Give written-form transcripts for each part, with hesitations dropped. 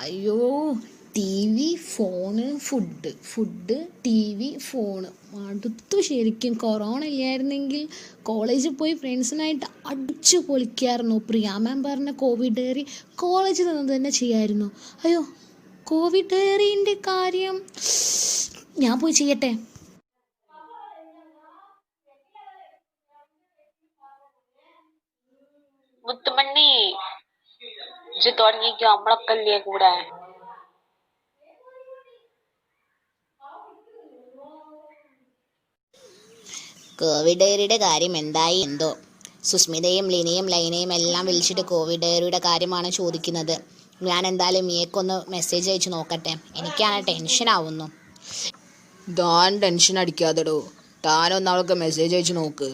അയ്യോ, T V, phone, food, T V, phone മടുത്തു ശരിക്കും. കൊറോണ ഇല്ലായിരുന്നെങ്കിൽ കോളേജിൽ പോയി ഫ്രണ്ട്സിനായിട്ട് അടിച്ചു പൊളിക്കായിരുന്നു. പ്രിയ മാം പറഞ്ഞ കോവിഡ് ഡയറി കോളേജിൽ നിന്ന് തന്നെ ചെയ്യായിരുന്നു. അയ്യോ, കോവിഡ് ഡയറീൻ്റെ കാര്യം ഞാൻ പോയി ചെയ്യട്ടെ. മുത്തുമണ്ണി ഇജ്ജ് തുടങ്ങിക്കോ, നമ്മളൊക്കെ കൂടെ. കോവിഡ് ഡയറിയുടെ കാര്യം എന്തായി എന്തോ. സുസ്മിതയും ലിനിയും ലൈനയും എല്ലാം വിളിച്ചിട്ട് കോവിഡ് ഡയറിയുടെ കാര്യമാണ് ചോദിക്കുന്നത്. ഞാൻ എന്തായാലും മിയക്കൊന്ന് മെസ്സേജ് അയച്ചു നോക്കട്ടെ. എനിക്കാണ് ടെൻഷൻ ആവുന്നു. താൻ ടെൻഷൻ അടിക്കാതെടോ, താനൊന്ന് അവൾക്ക് മെസ്സേജ് അയച്ചു നോക്ക്.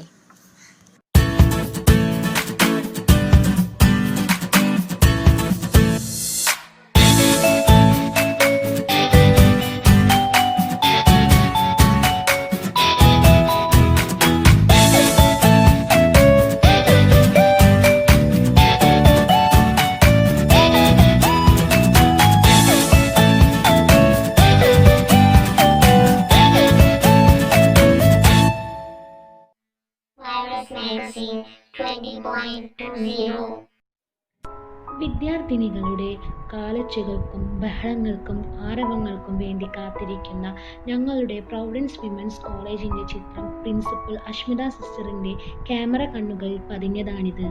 വിദ്യാർത്ഥിനികളുടെ കാലൊച്ചകൾക്കും ബഹളങ്ങൾക്കും ആരവങ്ങൾക്കും വേണ്ടി കാത്തിരിക്കുന്ന ഞങ്ങളുടെ പ്രൊവിഡൻസ് വിമൻസ് കോളേജിൻ്റെ ചിത്രം പ്രിൻസിപ്പൽ അഷ്മിത സിസ്റ്ററിൻ്റെ ക്യാമറ കണ്ണുകളിൽ പതിഞ്ഞതാണിത്.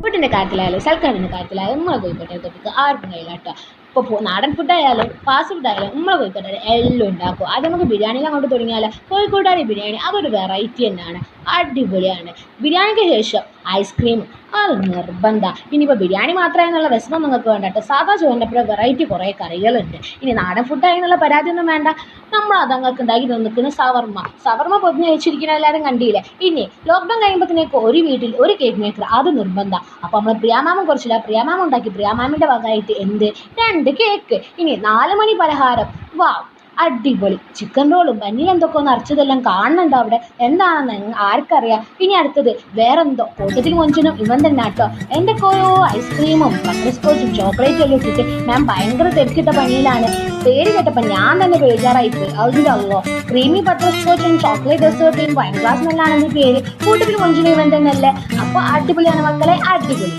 ഫുഡിൻ്റെ കാര്യത്തിലായാലും സൽക്കാരിൻ്റെ കാര്യത്തിലായാലും നമ്മളെ കോഴിക്കോട്ടെ തൊട്ടിട്ട് ആർക്കും കഴിയില്ല. ഇപ്പോൾ നാടൻ ഫുഡായാലും ഫാസ്റ്റ് ഫുഡായാലും നമ്മളെ കോഴിക്കോട്ടെ എല്ലാം ഉണ്ടാക്കും. അത് നമുക്ക് ബിരിയാണിയിൽ അങ്ങോട്ട് തുടങ്ങിയാൽ കോഴിക്കോടാരി ബിരിയാണി അതൊരു വെറൈറ്റി തന്നെയാണ്, അടിപൊളിയാണ്. ബിരിയാണിക്ക് ശേഷം ഐസ്ക്രീം അത് നിർബന്ധം. ഇനിയിപ്പോൾ ബിരിയാണി മാത്രമായെന്നുള്ള വിഷമം നിങ്ങൾക്ക് വേണ്ട കേട്ടോ. സാധാ ചോറിൻ്റെ അപ്പുറം വെറൈറ്റി കുറേ കറികളുണ്ട്. ഇനി നാടൻ ഫുഡായെന്നുള്ള പരാതിയൊന്നും വേണ്ട. നമ്മൾ അതങ്ങൾക്ക് ഉണ്ടാക്കി നിൽക്കുന്ന സവർമ്മ പൊതിഞ്ഞ് വെച്ചിരിക്കുന്ന എല്ലാവരും കണ്ടില്ലേ. ഇനി ലോക്ക്ഡൗൺ കഴിയുമ്പോഴത്തേക്ക് ഒരു വീട്ടിൽ ഒരു കേക്ക് മേക്കർ അത് നിർബന്ധം. അപ്പോൾ നമ്മൾ പ്രിയാമാമൻ കുറച്ചില്ല, പ്രിയാമാമൻ ഉണ്ടാക്കി പ്രിയാമാമിൻ്റെ ഭാഗമായിട്ട് 2 കേക്ക്. ഇനി 4 മണി പലഹാരം. വാ, അടിപൊളി. ചിക്കൻ റോളും പന്നീർ എന്തൊക്കെ നിറച്ചതെല്ലാം കാണുന്നുണ്ടോ അവിടെ? എന്താണെന്ന് ആർക്കറിയാം. ഇനി അടുത്തത് വേറെന്തോ കൂട്ടത്തിൽ കൊഞ്ചിനും ഇവൻ തന്നെ കേട്ടോ. എന്തൊക്കെയോ ഐസ്ക്രീമും ബട്ടർ സ്കോച്ചും ചോക്ലേറ്റും എല്ലാം ഇട്ടിട്ട് ഞാൻ ഭയങ്കര തിരക്കിട്ട പണിയിലാണ്. പേര് കേട്ടപ്പോൾ ഞാൻ തന്നെ ബേജാറായിപ്പോയി. അതിലല്ലോ ക്രീമി ബട്ടർ സ്കോച്ചും ചോക്ലേറ്റ് ഡെസേർട്ടും വൈൻ ഗ്ലാസ് നല്ലാണെന്ന് പേര്. കൂട്ടത്തിൽ കൊഞ്ചിനും ഇവൻ തന്നെയല്ലേ. അപ്പോൾ അടിപൊളിയാണ് മക്കളെ, അടിപൊളി.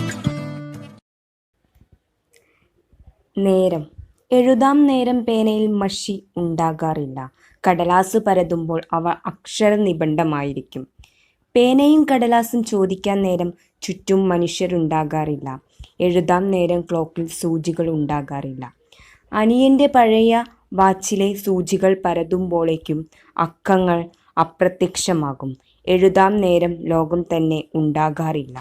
നേരം എഴുതാം നേരം പേനയിൽ മഷി ഉണ്ടാകാറില്ല. കടലാസ് പരതുമ്പോൾ അവ അക്ഷരനിബന്ധമായിരിക്കും. പേനയും കടലാസും ചോദിക്കാൻ നേരം ചുറ്റും മനുഷ്യരുണ്ടാകാറില്ല. എഴുതാം നേരം ക്ലോക്കിൽ സൂചികൾ ഉണ്ടാകാറില്ല. അനിയൻ്റെ പഴയ വാച്ചിലെ സൂചികൾ പരതുമ്പോഴേക്കും അക്കങ്ങൾ അപ്രത്യക്ഷമാകും. എഴുതാം നേരം ലോകം തന്നെ ഉണ്ടാകാറില്ല.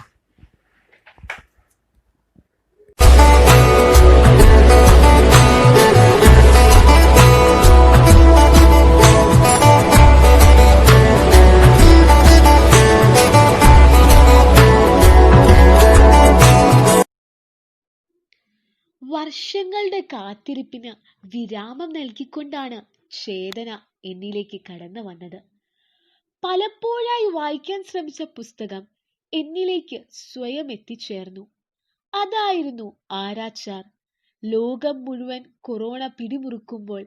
വർഷങ്ങളുടെ കാത്തിരിപ്പിന് വിരാമം നൽകിക്കൊണ്ടാണ് ചേതന എന്നിലേക്ക് കടന്നു വന്നത്. പലപ്പോഴായി വായിക്കാൻ ശ്രമിച്ച പുസ്തകം എന്നിലേക്ക് സ്വയം എത്തിച്ചേർന്നു. അതായിരുന്നു ആരാച്ചാർ. ലോകം മുഴുവൻ കൊറോണ പിടിമുറുക്കുമ്പോൾ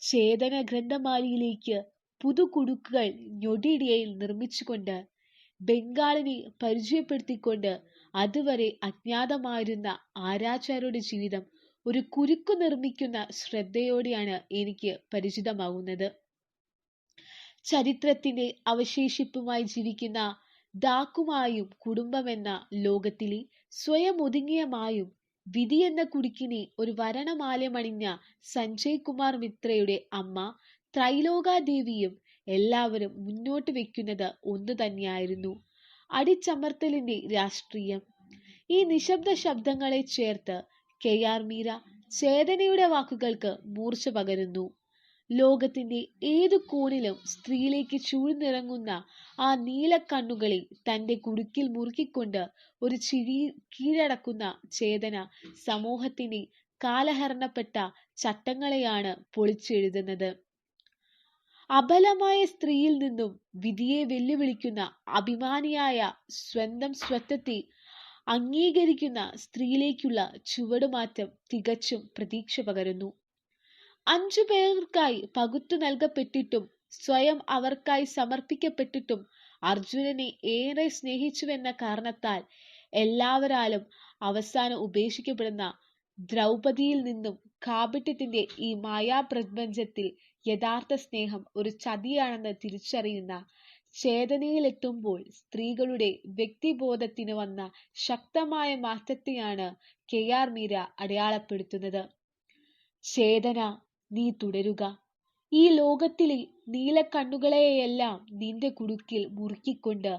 ചേതന ഗ്രന്ഥമാലയിലേക്ക് പുതുകുടുക്കുകൾ ഞൊടിയിടയിൽ നിർമ്മിച്ചുകൊണ്ട് ബംഗാളിനെ പരിചയപ്പെടുത്തിക്കൊണ്ട് അതുവരെ അജ്ഞാതമായിരുന്ന ആരാച്ചാരുടെ ജീവിതം ഒരു കുരുക്കു നിർമ്മിക്കുന്ന ശ്രദ്ധയോടെയാണ് എനിക്ക് പരിചിതമാകുന്നത്. ചരിത്രത്തിന്റെ അവശേഷിപ്പുമായി ജീവിക്കുന്ന ഡാക്കുമായും കുടുംബമെന്ന ലോകത്തിലെ സ്വയം ഒതുങ്ങിയ മായും വിധി എന്ന കുടുക്കിനെ ഒരു വരണമാലയമണിഞ്ഞ സഞ്ജയ് കുമാർ മിത്രയുടെ അമ്മ ത്രൈലോകാദേവിയും എല്ലാവരും മുന്നോട്ട് വെക്കുന്നത് ഒന്നു തന്നെയായിരുന്നു: അടിച്ചമർത്തലിന്റെ രാഷ്ട്രീയം. ഈ നിശബ്ദ ശബ്ദങ്ങളെ ചേർത്ത് KR മീര ചേതനയുടെ വാക്കുകൾക്ക് മൂർച്ച പകരുന്നു. ലോകത്തിന്റെ ഏതു കോണിലും സ്ത്രീയിലേക്ക് ചൂഴ്ന്നിറങ്ങുന്ന ആ നീലക്കണ്ണുകളെ തന്റെ കുടുക്കിൽ മുറുക്കിക്കൊണ്ട് ഒരു ചിരി കീഴടക്കുന്ന ചേതന സമൂഹത്തിന്റെ കാലഹരണപ്പെട്ട ചട്ടങ്ങളെയാണ് പൊളിച്ചെഴുതുന്നത്. അബലമായ സ്ത്രീയിൽ നിന്നും വിധിയെ വെല്ലുവിളിക്കുന്ന അഭിമാനിയായ സ്വന്തം സ്വത്വത്തെ അംഗീകരിക്കുന്ന സ്ത്രീയിലേക്കുള്ള ചുവടുമാറ്റം തികച്ചും പ്രതീക്ഷ പകരുന്നു. 5 പേർക്കായി പകുത്തു നൽകപ്പെട്ടിട്ടും സ്വയം അവർക്കായി സമർപ്പിക്കപ്പെട്ടിട്ടും അർജുനനെ ഏറെ സ്നേഹിച്ചുവെന്ന കാരണത്താൽ എല്ലാവരാലും അവസാനം ഉപേക്ഷിക്കപ്പെടുന്ന ദ്രൗപദിയിൽ നിന്നും കാപട്യത്തിന്റെ ഈ മായാപ്രപഞ്ചത്തിൽ യഥാർത്ഥ സ്നേഹം ഒരു ചതിയാണെന്ന് തിരിച്ചറിയുന്ന ചേതനയിലെത്തുമ്പോൾ സ്ത്രീകളുടെ വ്യക്തിബോധത്തിന് വന്ന ശക്തമായ മാറ്റത്തെയാണ് KR മീര അടയാളപ്പെടുത്തുന്നത്. ചേതന, നീ തുടരുക. ഈ ലോകത്തിലെ നീലക്കണ്ണുകളെയെല്ലാം നിന്റെ കുടുക്കിൽ മുറുക്കിക്കൊണ്ട്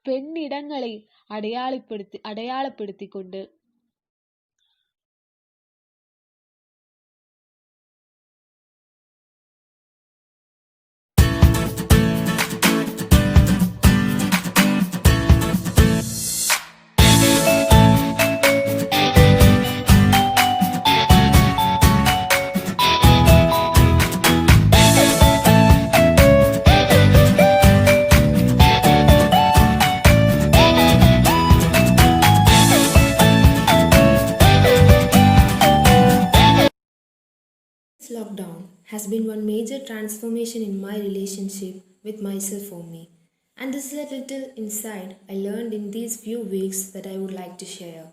പെണ്ണിടങ്ങളെ അടയാളപ്പെടുത്തിക്കൊണ്ട്. This lockdown has been one major transformation in my relationship with myself for me. And this is a little insight I learned in these few weeks that I would like to share.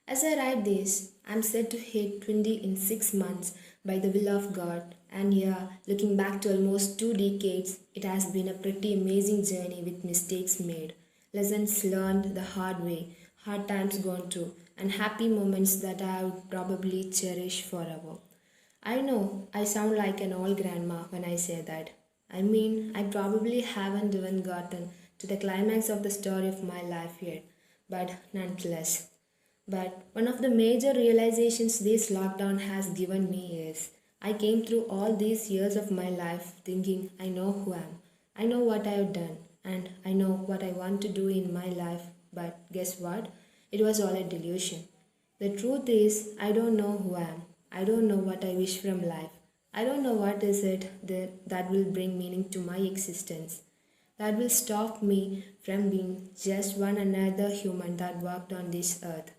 As I write this, I'm set to hit 20 in 6 months by the will of God. And yeah, looking back to almost 2 decades, it has been a pretty amazing journey with mistakes made, lessons learned the hard way, hard times gone through, and happy moments that I would probably cherish forever. I know I sound like an old grandma when I say that. I mean, I probably haven't even gotten to the climax of the story of my life yet, but nonetheless. But one of the major realizations this lockdown has given me is I came through all these years of my life thinking I know who I am, I know what I have done, and I know what I want to do in my life. But guess what? It was all a delusion. The truth is, I don't know who I am. I don't know what I wish from life. I don't know what is it that will bring meaning to my existence, that will stop me from being just one another human that walked on this earth.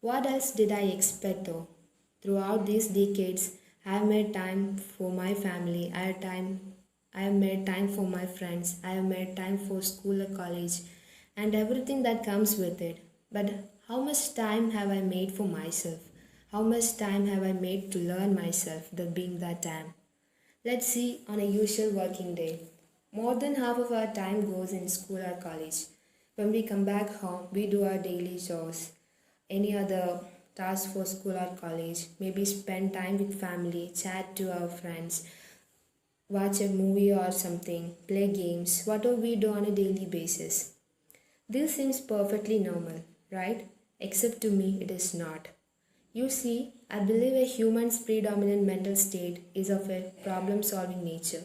What else did I expect though? Throughout these decades, I have made time for my family, I have made time for my friends, I have made time for school or college, and everything that comes with it. But how much time have I made for myself? How much time have I made to learn myself, the being that I am? Let's see, on a usual working day, more than half of our time goes in school or college. When we come back home, we do our daily chores, any other tasks for school or college, maybe spend time with family, chat to our friends, watch a movie or something, play games, whatever we do on a daily basis. This seems perfectly normal, right? Except to me, it is not. You see, I believe a human's predominant mental state is of a problem-solving nature.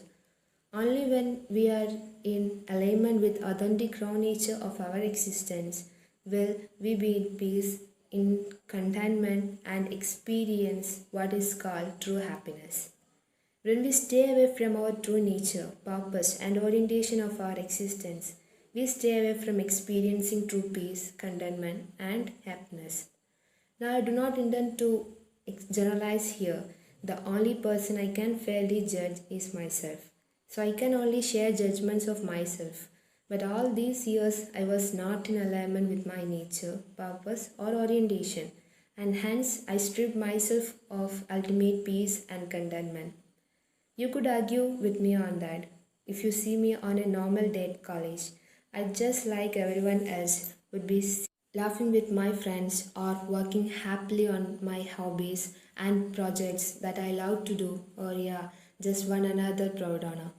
Only when we are in alignment with authentic raw nature of our existence will we be in peace, in contentment, and experience what is called true happiness. When we stay away from our true nature, purpose, and orientation of our existence, we stay away from experiencing true peace, contentment, and happiness. Now, I do not intend to generalize here. The only person I can fairly judge is myself. So I can only share judgments of myself. But all these years, I was not in alignment with my nature, purpose, or orientation. And hence, I stripped myself of ultimate peace and contentment. You could argue with me on that. If you see me on a normal day at college, I just like everyone else would be laughing with my friends, or working happily on my hobbies and projects that I love to do, or yeah, just one another proud honor.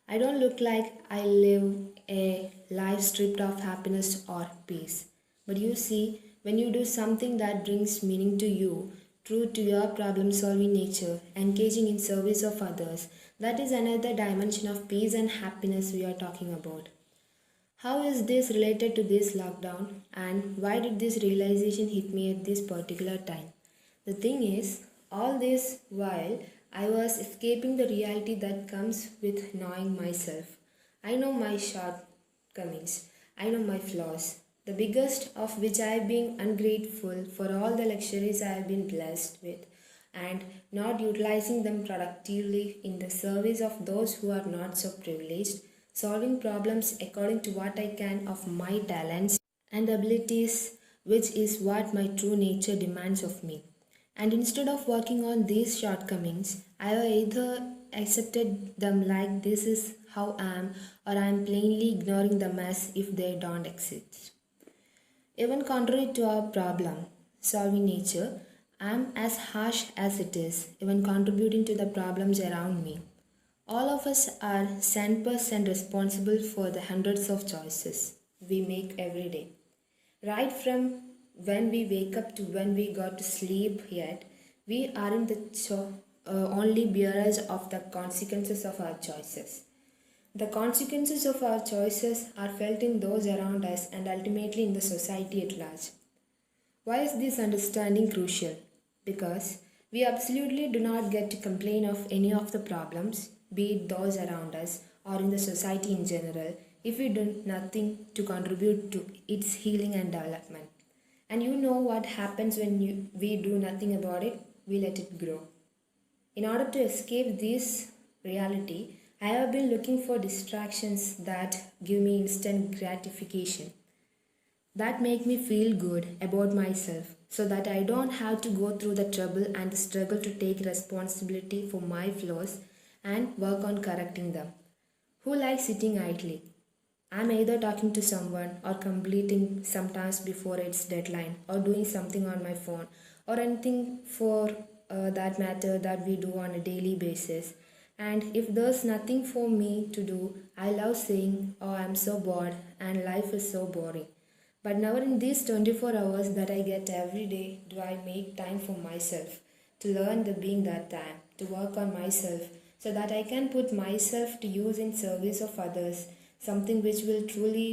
I don't look like I live a life stripped of happiness or peace. But you see, when you do something that brings meaning to you, true to your problem solving nature, engaging in service of others, that is another dimension of peace and happiness we are talking about. How is this related to this lockdown, and why did this realization hit me at this particular time? The thing is, all this while I was escaping the reality that comes with knowing myself. I know my shortcomings, I know my flaws, the biggest of which I have been ungrateful for all the luxuries I have been blessed with and not utilizing them productively in the service of those who are not so privileged, solving problems according to what I can of my talents and abilities, which is what my true nature demands of me. And instead of working on these shortcomings, I have either accepted them like this is how I am, or I am plainly ignoring them as if they don't exist. Even contrary to our problem solving nature, I am as harsh as it is, even contributing to the problems around me. All of us are 100% responsible for the hundreds of choices we make every day. Right from when we wake up to when we go to sleep, yet we aren't the only bearers of the consequences of our choices. The consequences of our choices are felt in those around us and ultimately in the society at large. Why is this understanding crucial? Because we absolutely do not get to complain of any of the problems, be it those around us or in the society in general, if we do nothing to contribute to its healing and development. And you know what happens when we do nothing about it? We let it grow. In order to escape this reality, I have been looking for distractions that give me instant gratification, that make me feel good about myself, so that I don't have to go through the trouble and the struggle to take responsibility for my flaws and work on correcting them. Who likes sitting idly? I'm either talking to someone or completing some task before its deadline or doing something on my phone or anything for that matter that we do on a daily basis. And if there's nothing for me to do, I love saying, "Oh, I'm so bored and life is so boring." But never in these 24 hours that I get every day do I make time for myself, to learn the being that time, to work on myself so that I can put myself to use in service of others, something which will truly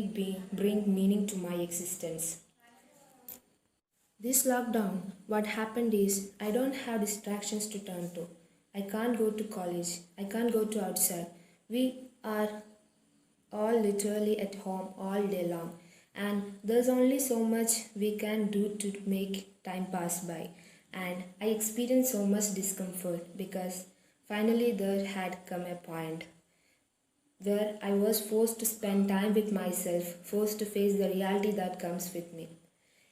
bring meaning to my existence. This lockdown, what happened is I don't have distractions to turn to. I can't go to college. I can't go to outside. We are all literally at home all day long, and there's only so much we can do to make time pass by. And I experienced so much discomfort because finally there had come a point where I was forced to spend time with myself, forced to face the reality that comes with me.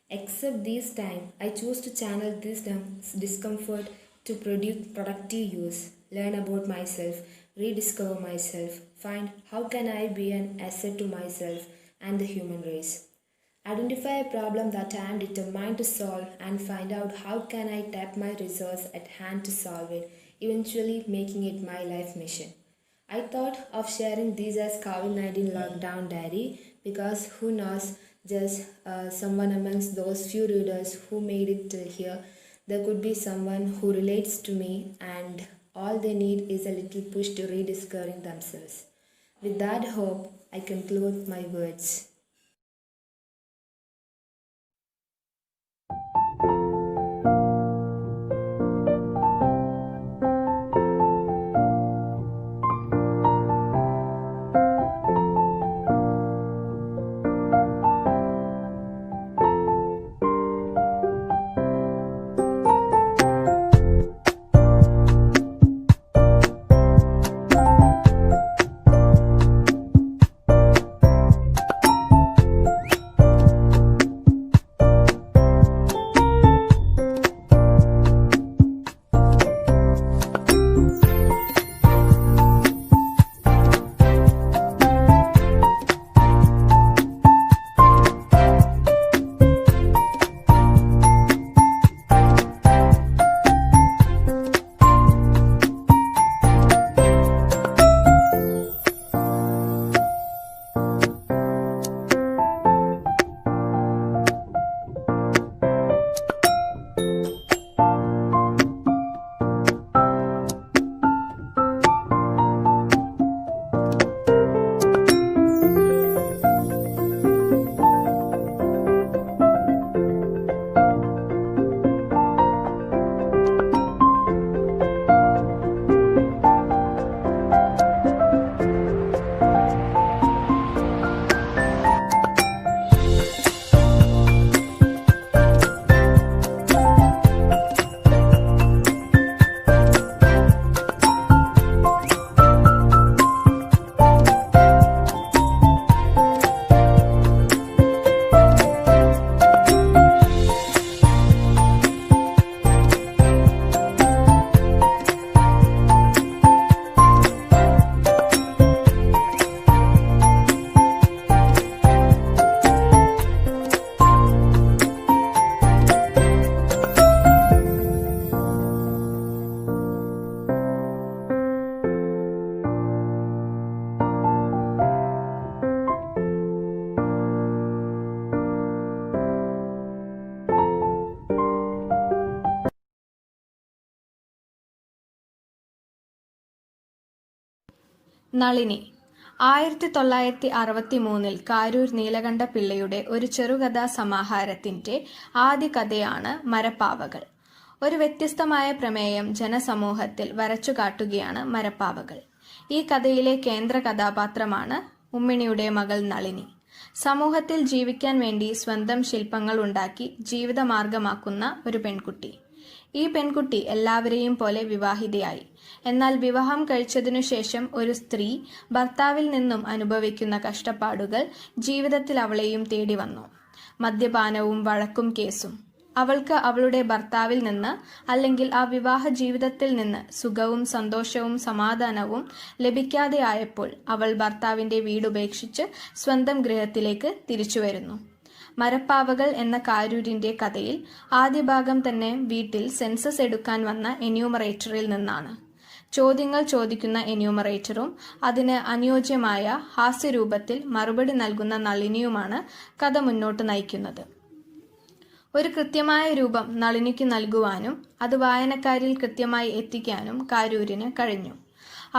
Except this time, I chose to channel this discomfort to produce productive use, learn about myself, rediscover myself, find how can I be an asset to myself and the human race. Identify a problem that I am determined to solve and find out how can I tap my resource at hand to solve it, eventually making it my life mission. I thought of sharing this as COVID-19 lockdown diary because who knows, just someone amongst those few readers who made it till here, there could be someone who relates to me and all they need is a little push to rediscovering themselves. With that hope, I conclude my words. Nalini 1963 Karoor Neelakanta പിള്ളയുടെ ഒരു ചെറുകഥാ സമാഹാരത്തിൻ്റെ ആദ്യ കഥയാണ് മരപ്പാവകൾ. ഒരു വ്യത്യസ്തമായ പ്രമേയം ജനസമൂഹത്തിൽ വരച്ചുകാട്ടുകയാണ് മരപ്പാവകൾ. ഈ കഥയിലെ കേന്ദ്ര കഥാപാത്രമാണ് ഉമ്മിണിയുടെ മകൾ നളിനി. സമൂഹത്തിൽ ജീവിക്കാൻ വേണ്ടി സ്വന്തം ശില്പങ്ങൾ ഉണ്ടാക്കി ജീവിതമാർഗമാക്കുന്ന ഒരു പെൺകുട്ടി. ഈ പെൺകുട്ടി എല്ലാവരെയും പോലെ വിവാഹിതയായി. എന്നാൽ വിവാഹം കഴിച്ചതിനു ശേഷം ഒരു സ്ത്രീ ഭർത്താവിൽ നിന്നും അനുഭവിക്കുന്ന കഷ്ടപ്പാടുകൾ ജീവിതത്തിൽ അവളെയും തേടി വന്നു. മദ്യപാനവും വഴക്കും കേസും. അവൾക്ക് അവളുടെ ഭർത്താവിൽ നിന്ന് അല്ലെങ്കിൽ ആ വിവാഹ ജീവിതത്തിൽ നിന്ന് സുഖവും സന്തോഷവും സമാധാനവും ലഭിക്കാതെ ആയപ്പോൾ അവൾ ഭർത്താവിൻ്റെ വീടുപേക്ഷിച്ച് സ്വന്തം ഗൃഹത്തിലേക്ക് തിരിച്ചു വരുന്നു. മരപ്പാവകൾ എന്ന കാരൂരിൻ്റെ കഥയിൽ ആദ്യ ഭാഗം തന്നെ വീട്ടിൽ സെൻസസ് എടുക്കാൻ വന്ന എന്യൂമറേറ്ററിൽ നിന്നാണ്. ചോദ്യങ്ങൾ ചോദിക്കുന്ന എന്യൂമറേറ്ററും അതിന് അനുയോജ്യമായ ഹാസ്യരൂപത്തിൽ മറുപടി നൽകുന്ന നളിനിയുമാണ് കഥ മുന്നോട്ട് നയിക്കുന്നത്. ഒരു കൃത്യമായ രൂപം നളിനിക്ക് നൽകുവാനും അത് വായനക്കാരിൽ കൃത്യമായി എത്തിക്കാനും കാരൂരിന് കഴിഞ്ഞു.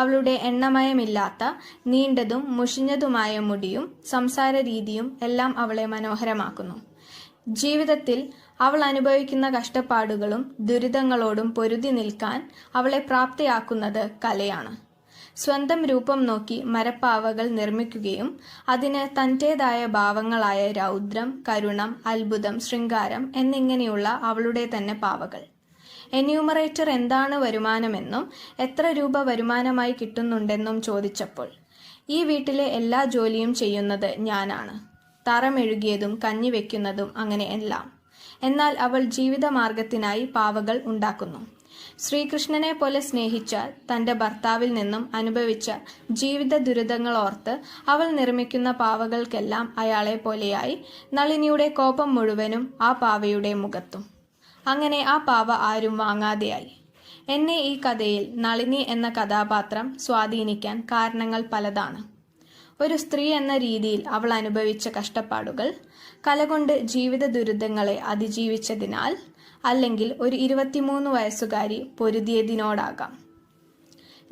അവളുടെ എണ്ണമയമില്ലാത്ത നീണ്ടതും മുഷിഞ്ഞതുമായ മുടിയും സംസാര രീതിയും എല്ലാം അവളെ മനോഹരമാക്കുന്നു. ജീവിതത്തിൽ അവൾ അനുഭവിക്കുന്ന കഷ്ടപ്പാടുകളും ദുരിതങ്ങളോടും പൊരുതി നിൽക്കാൻ അവളെ പ്രാപ്തയാക്കുന്നത് കലയാണ്. സ്വന്തം രൂപം നോക്കി മരപ്പാവകൾ നിർമ്മിക്കുകയും അതിന് തൻ്റേതായ ഭാവങ്ങളായ രൗദ്രം, കരുണം, അത്ഭുതം, ശൃംഗാരം എന്നിങ്ങനെയുള്ള അവളുടെ തന്നെ പാവകൾ. എന്യൂമറേറ്റർ എന്താണ് വരുമാനമെന്നും എത്ര രൂപ വരുമാനമായി കിട്ടുന്നുണ്ടെന്നും ചോദിച്ചപ്പോൾ, ഈ വീട്ടിലെ എല്ലാ ജോലിയും ചെയ്യുന്നത് ഞാനാണ്, തറമെഴുകിയതും കഞ്ഞി വെക്കുന്നതും അങ്ങനെ എല്ലാം. എന്നാൽ അവൾ ജീവിതമാർഗത്തിനായി പാവകൾ ഉണ്ടാക്കുന്നു. ശ്രീകൃഷ്ണനെ പോലെ സ്നേഹിച്ച തൻ്റെ ഭർത്താവിൽ നിന്നും അനുഭവിച്ച ജീവിത ദുരിതങ്ങളോർത്ത് അവൾ നിർമ്മിക്കുന്ന പാവകൾക്കെല്ലാം അയാളെ പോലെയായി നളിനിയുടെ കോപം മുഴുവനും ആ പാവയുടെ മുഖത്തും. അങ്ങനെ ആ പാവ ആരും വാങ്ങാതെയായി. എന്നെ ഈ കഥയിൽ നളിനി എന്ന കഥാപാത്രം സ്വാധീനിക്കാൻ കാരണങ്ങൾ പലതാണ്. ഒരു സ്ത്രീ എന്ന രീതിയിൽ അവൾ അനുഭവിച്ച കഷ്ടപ്പാടുകൾ, കലകൊണ്ട് ജീവിത ദുരിതങ്ങളെ അതിജീവിച്ചതിനാൽ, അല്ലെങ്കിൽ ഒരു 23 വയസ്സുകാരി പൊരുതിയതിനോടാകാം.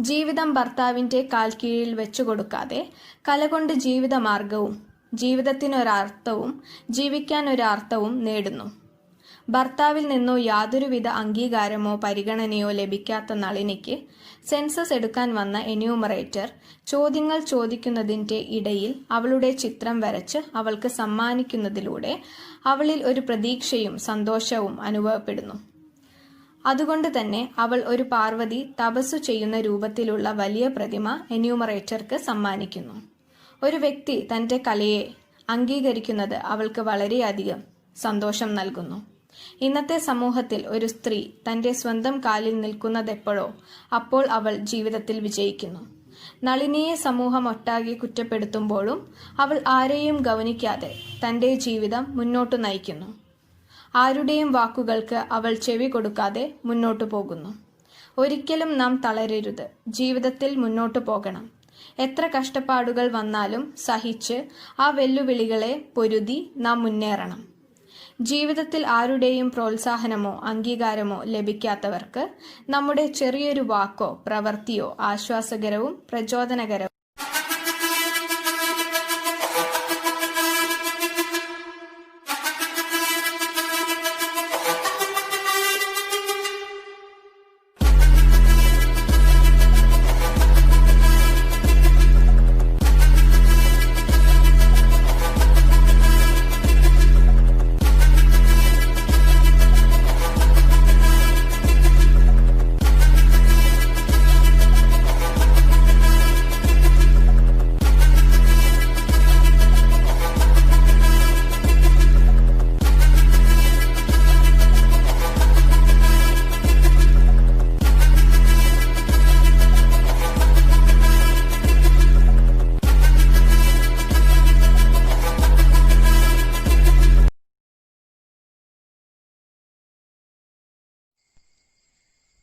ജീവിതം ഭർത്താവിൻ്റെ കാൽ കീഴിൽ വെച്ചു കൊടുക്കാതെ കലകൊണ്ട് ജീവിതമാർഗവും ജീവിതത്തിനൊരർത്ഥവും ജീവിക്കാൻ ഒരർത്ഥവും നേടുന്നു. ഭർത്താവിൽ നിന്നോ യാതൊരുവിധ അംഗീകാരമോ പരിഗണനയോ ലഭിക്കാത്ത നളിനിക്ക് സെൻസസ് എടുക്കാൻ വന്ന എന്യൂമറേറ്റർ ചോദ്യങ്ങൾ ചോദിക്കുന്നതിൻ്റെ ഇടയിൽ അവളുടെ ചിത്രം വരച്ച് അവൾക്ക് സമ്മാനിക്കുന്നതിലൂടെ അവളിൽ ഒരു പ്രതീക്ഷയും സന്തോഷവും അനുഭവപ്പെടുന്നു. അതുകൊണ്ട് തന്നെ അവൾ ഒരു പാർവതി തപസ്സു ചെയ്യുന്ന രൂപത്തിലുള്ള വലിയ പ്രതിമ എന്യൂമറേറ്റർക്ക് സമ്മാനിക്കുന്നു. ഒരു വ്യക്തി തൻ്റെ കലയെ അംഗീകരിക്കുന്നത് അവൾക്ക് വളരെയധികം സന്തോഷം നൽകുന്നു. ഇന്നത്തെ സമൂഹത്തിൽ ഒരു സ്ത്രീ തൻ്റെ സ്വന്തം കാലിൽ നിൽക്കുന്നതെപ്പോഴോ അപ്പോൾ അവൾ ജീവിതത്തിൽ വിജയിക്കുന്നു. നളിനിയെ സമൂഹം ഒട്ടാകെ കുറ്റപ്പെടുത്തുമ്പോഴും അവൾ ആരെയും ഗൗനിക്കാതെ തൻ്റെ ജീവിതം മുന്നോട്ടു നയിക്കുന്നു. ആരുടെയും വാക്കുകൾക്ക് അവൾ ചെവി കൊടുക്കാതെ മുന്നോട്ടു പോകുന്നു. ഒരിക്കലും നാം തളരരുത്. ജീവിതത്തിൽ മുന്നോട്ടു പോകണം. എത്ര കഷ്ടപ്പാടുകൾ വന്നാലും സഹിച്ച് ആ വെല്ലുവിളികളെ പൊരുതി നാം മുന്നേറണം. ജീവിതത്തിൽ ആരുടെയും പ്രോത്സാഹനമോ അംഗീകാരമോ ലഭിക്കാത്തവർക്ക് നമ്മുടെ ചെറിയൊരു വാക്കോ പ്രവൃത്തിയോ ആശ്വാസകരവും പ്രചോദനകരവും.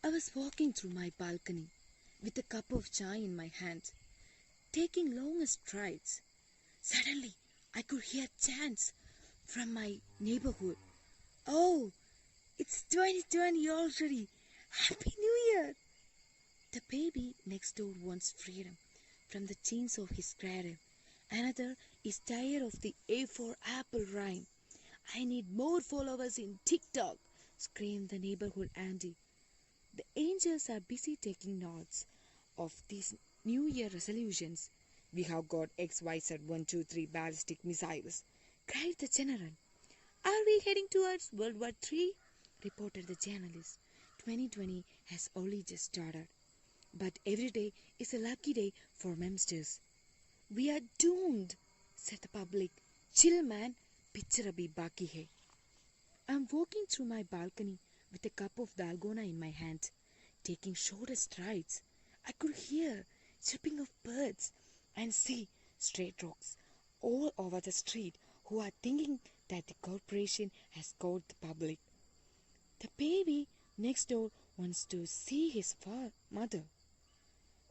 I was walking through my balcony with a cup of chai in my hand, taking long strides. Suddenly, I could hear chants from my neighborhood. Oh, it's 2020 already. Happy New Year! The baby next door wants freedom. from the chains of his cradle. Another is tired of the A for apple rhyme. I need more followers in TikTok, screamed the neighborhood auntie. The angels are busy taking notes of these New Year resolutions. We have got XYZ 123 ballistic missiles, cried the general. Are we heading towards World War III? Reported the journalist. 2020 has only just started, but every day is a lucky day for memsters. We are doomed, said the public. Chill man, picture abhi baki hai. I'm walking through my balcony with a cup of dalgona in my hand, taking shorter strides. I could hear chirping of birds and see stray dogs all over the street who are thinking that the corporation has caught the public. The baby next door wants to see his mother,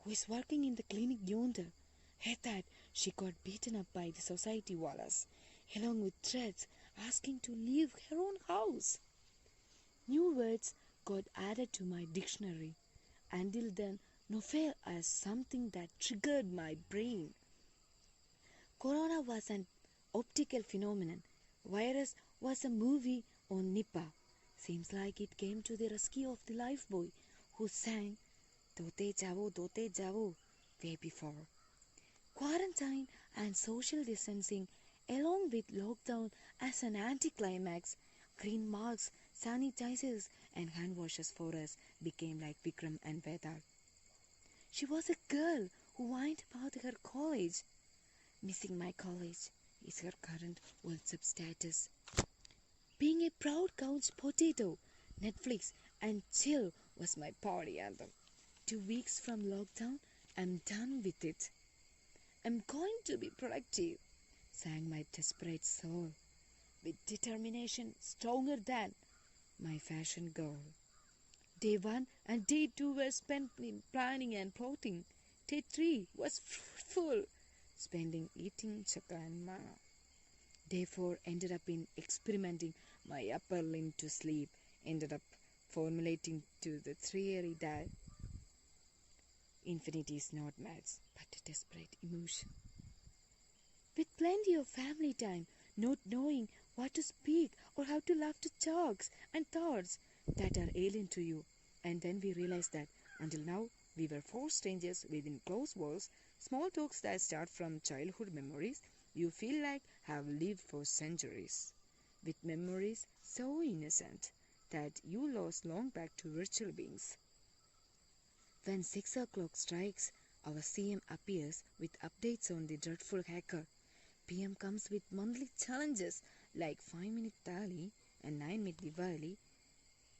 who is working in the clinic yonder. Heard that she got beaten up by the society wallahs, along with threats asking to leave her own house. New words got added to my dictionary. Until then, no fail as something that triggered my brain. Corona was an optical phenomenon. Virus was a movie on Nipah. Seems like it came to the rescue of the lifebuoy who sang Dote Javo way before. Quarantine and social distancing along with lockdown as an anticlimax, green masks, sanitizers and hand washes for us became like Vikram and Vedal. She was a girl who whined about her college. Missing my college is her current WhatsApp status. Being a proud couch potato, Netflix and chill was my party anthem. 2 weeks from lockdown, I'm done with it. I'm going to be productive, sang my desperate soul, with determination stronger than my fashion goal. Day 1 and day 2 were spent in planning and plotting. Day 3 was fruitful, spending eating chakka and ma. Day 4 ended up in experimenting my upper limb to sleep, ended up formulating to the three-airy diet. Infinity is not maths, but a desperate emotion. With plenty of family time, not knowing what to speak or how to laugh to jokes and thoughts that are alien to you. And then we realized that until now we were 4 strangers within close walls, small talks that start from childhood memories you feel like have lived for centuries, with memories so innocent that you lost long back to virtual beings. When 6 o'clock strikes, our CM appears with updates on the dreadful hacker. PM comes with monthly challenges like 5-minute Thali and 9-minute Diwali.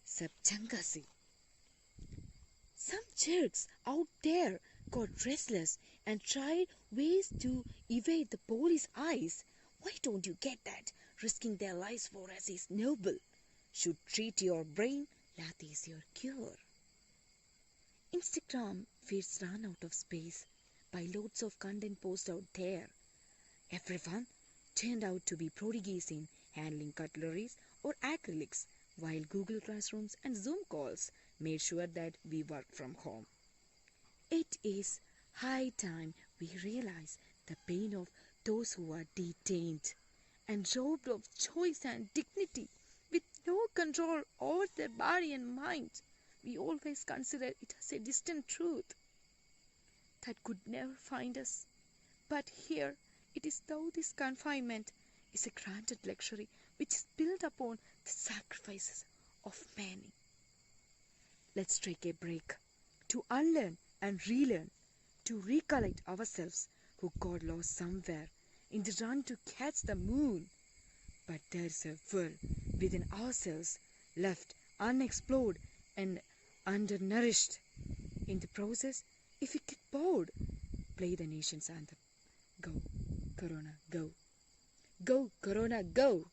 Sab changa si. Some jerks out there got restless and tried ways to evade the police eyes. Why don't you get that? Risking their lives for us is noble. Should treat your brain, that is your cure. Instagram feeds run out of space by loads of content posts out there. Everyone turned out to be prodigies in handling cutleries or acrylics, while Google Classrooms and Zoom calls made sure that we work from home. It is high time we realize the pain of those who are detained and robbed of choice and dignity with no control over their body and mind. We always consider it as a distant truth that could never find us. But here it is though this confinement is a granted luxury which is built upon the sacrifices of many. Let's take a break to unlearn and relearn, to recollect ourselves who got lost somewhere in the run to catch the moon. But there's a world within ourselves left unexplored and undernourished. In the process, if we get bored, play the nation's anthem. Go, Corona, go. Go, Corona, go.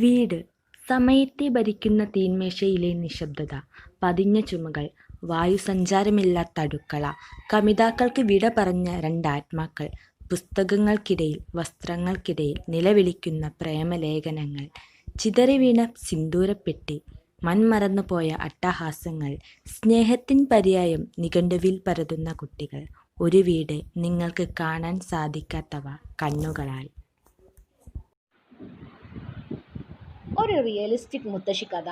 വീട് സമയത്തെ ഭരിക്കുന്ന തീന്മേശയിലെ നിശബ്ദത, പതിഞ്ഞ ചുമകൾ, വായുസഞ്ചാരമില്ലാത്ത അടുക്കള, കമിതാക്കൾക്ക് വിട പറഞ്ഞ രണ്ടാത്മാക്കൾ, പുസ്തകങ്ങൾക്കിടയിൽ വസ്ത്രങ്ങൾക്കിടയിൽ നിലവിളിക്കുന്ന പ്രേമലേഖനങ്ങൾ, ചിതറിവീണ സിന്ദൂരപ്പെട്ടി, മൺമറന്നുപോയ അട്ടഹാസങ്ങൾ, സ്നേഹത്തിൻ പര്യായം നിഘണ്ടുവിൽ പരതുന്ന കുട്ടികൾ, ഒരു വീട് നിങ്ങൾക്ക് കാണാൻ സാധിക്കാത്തവ കണ്ണുകളാൽ. ഒരു റിയലിസ്റ്റിക് മുത്തശ്ശി കഥ.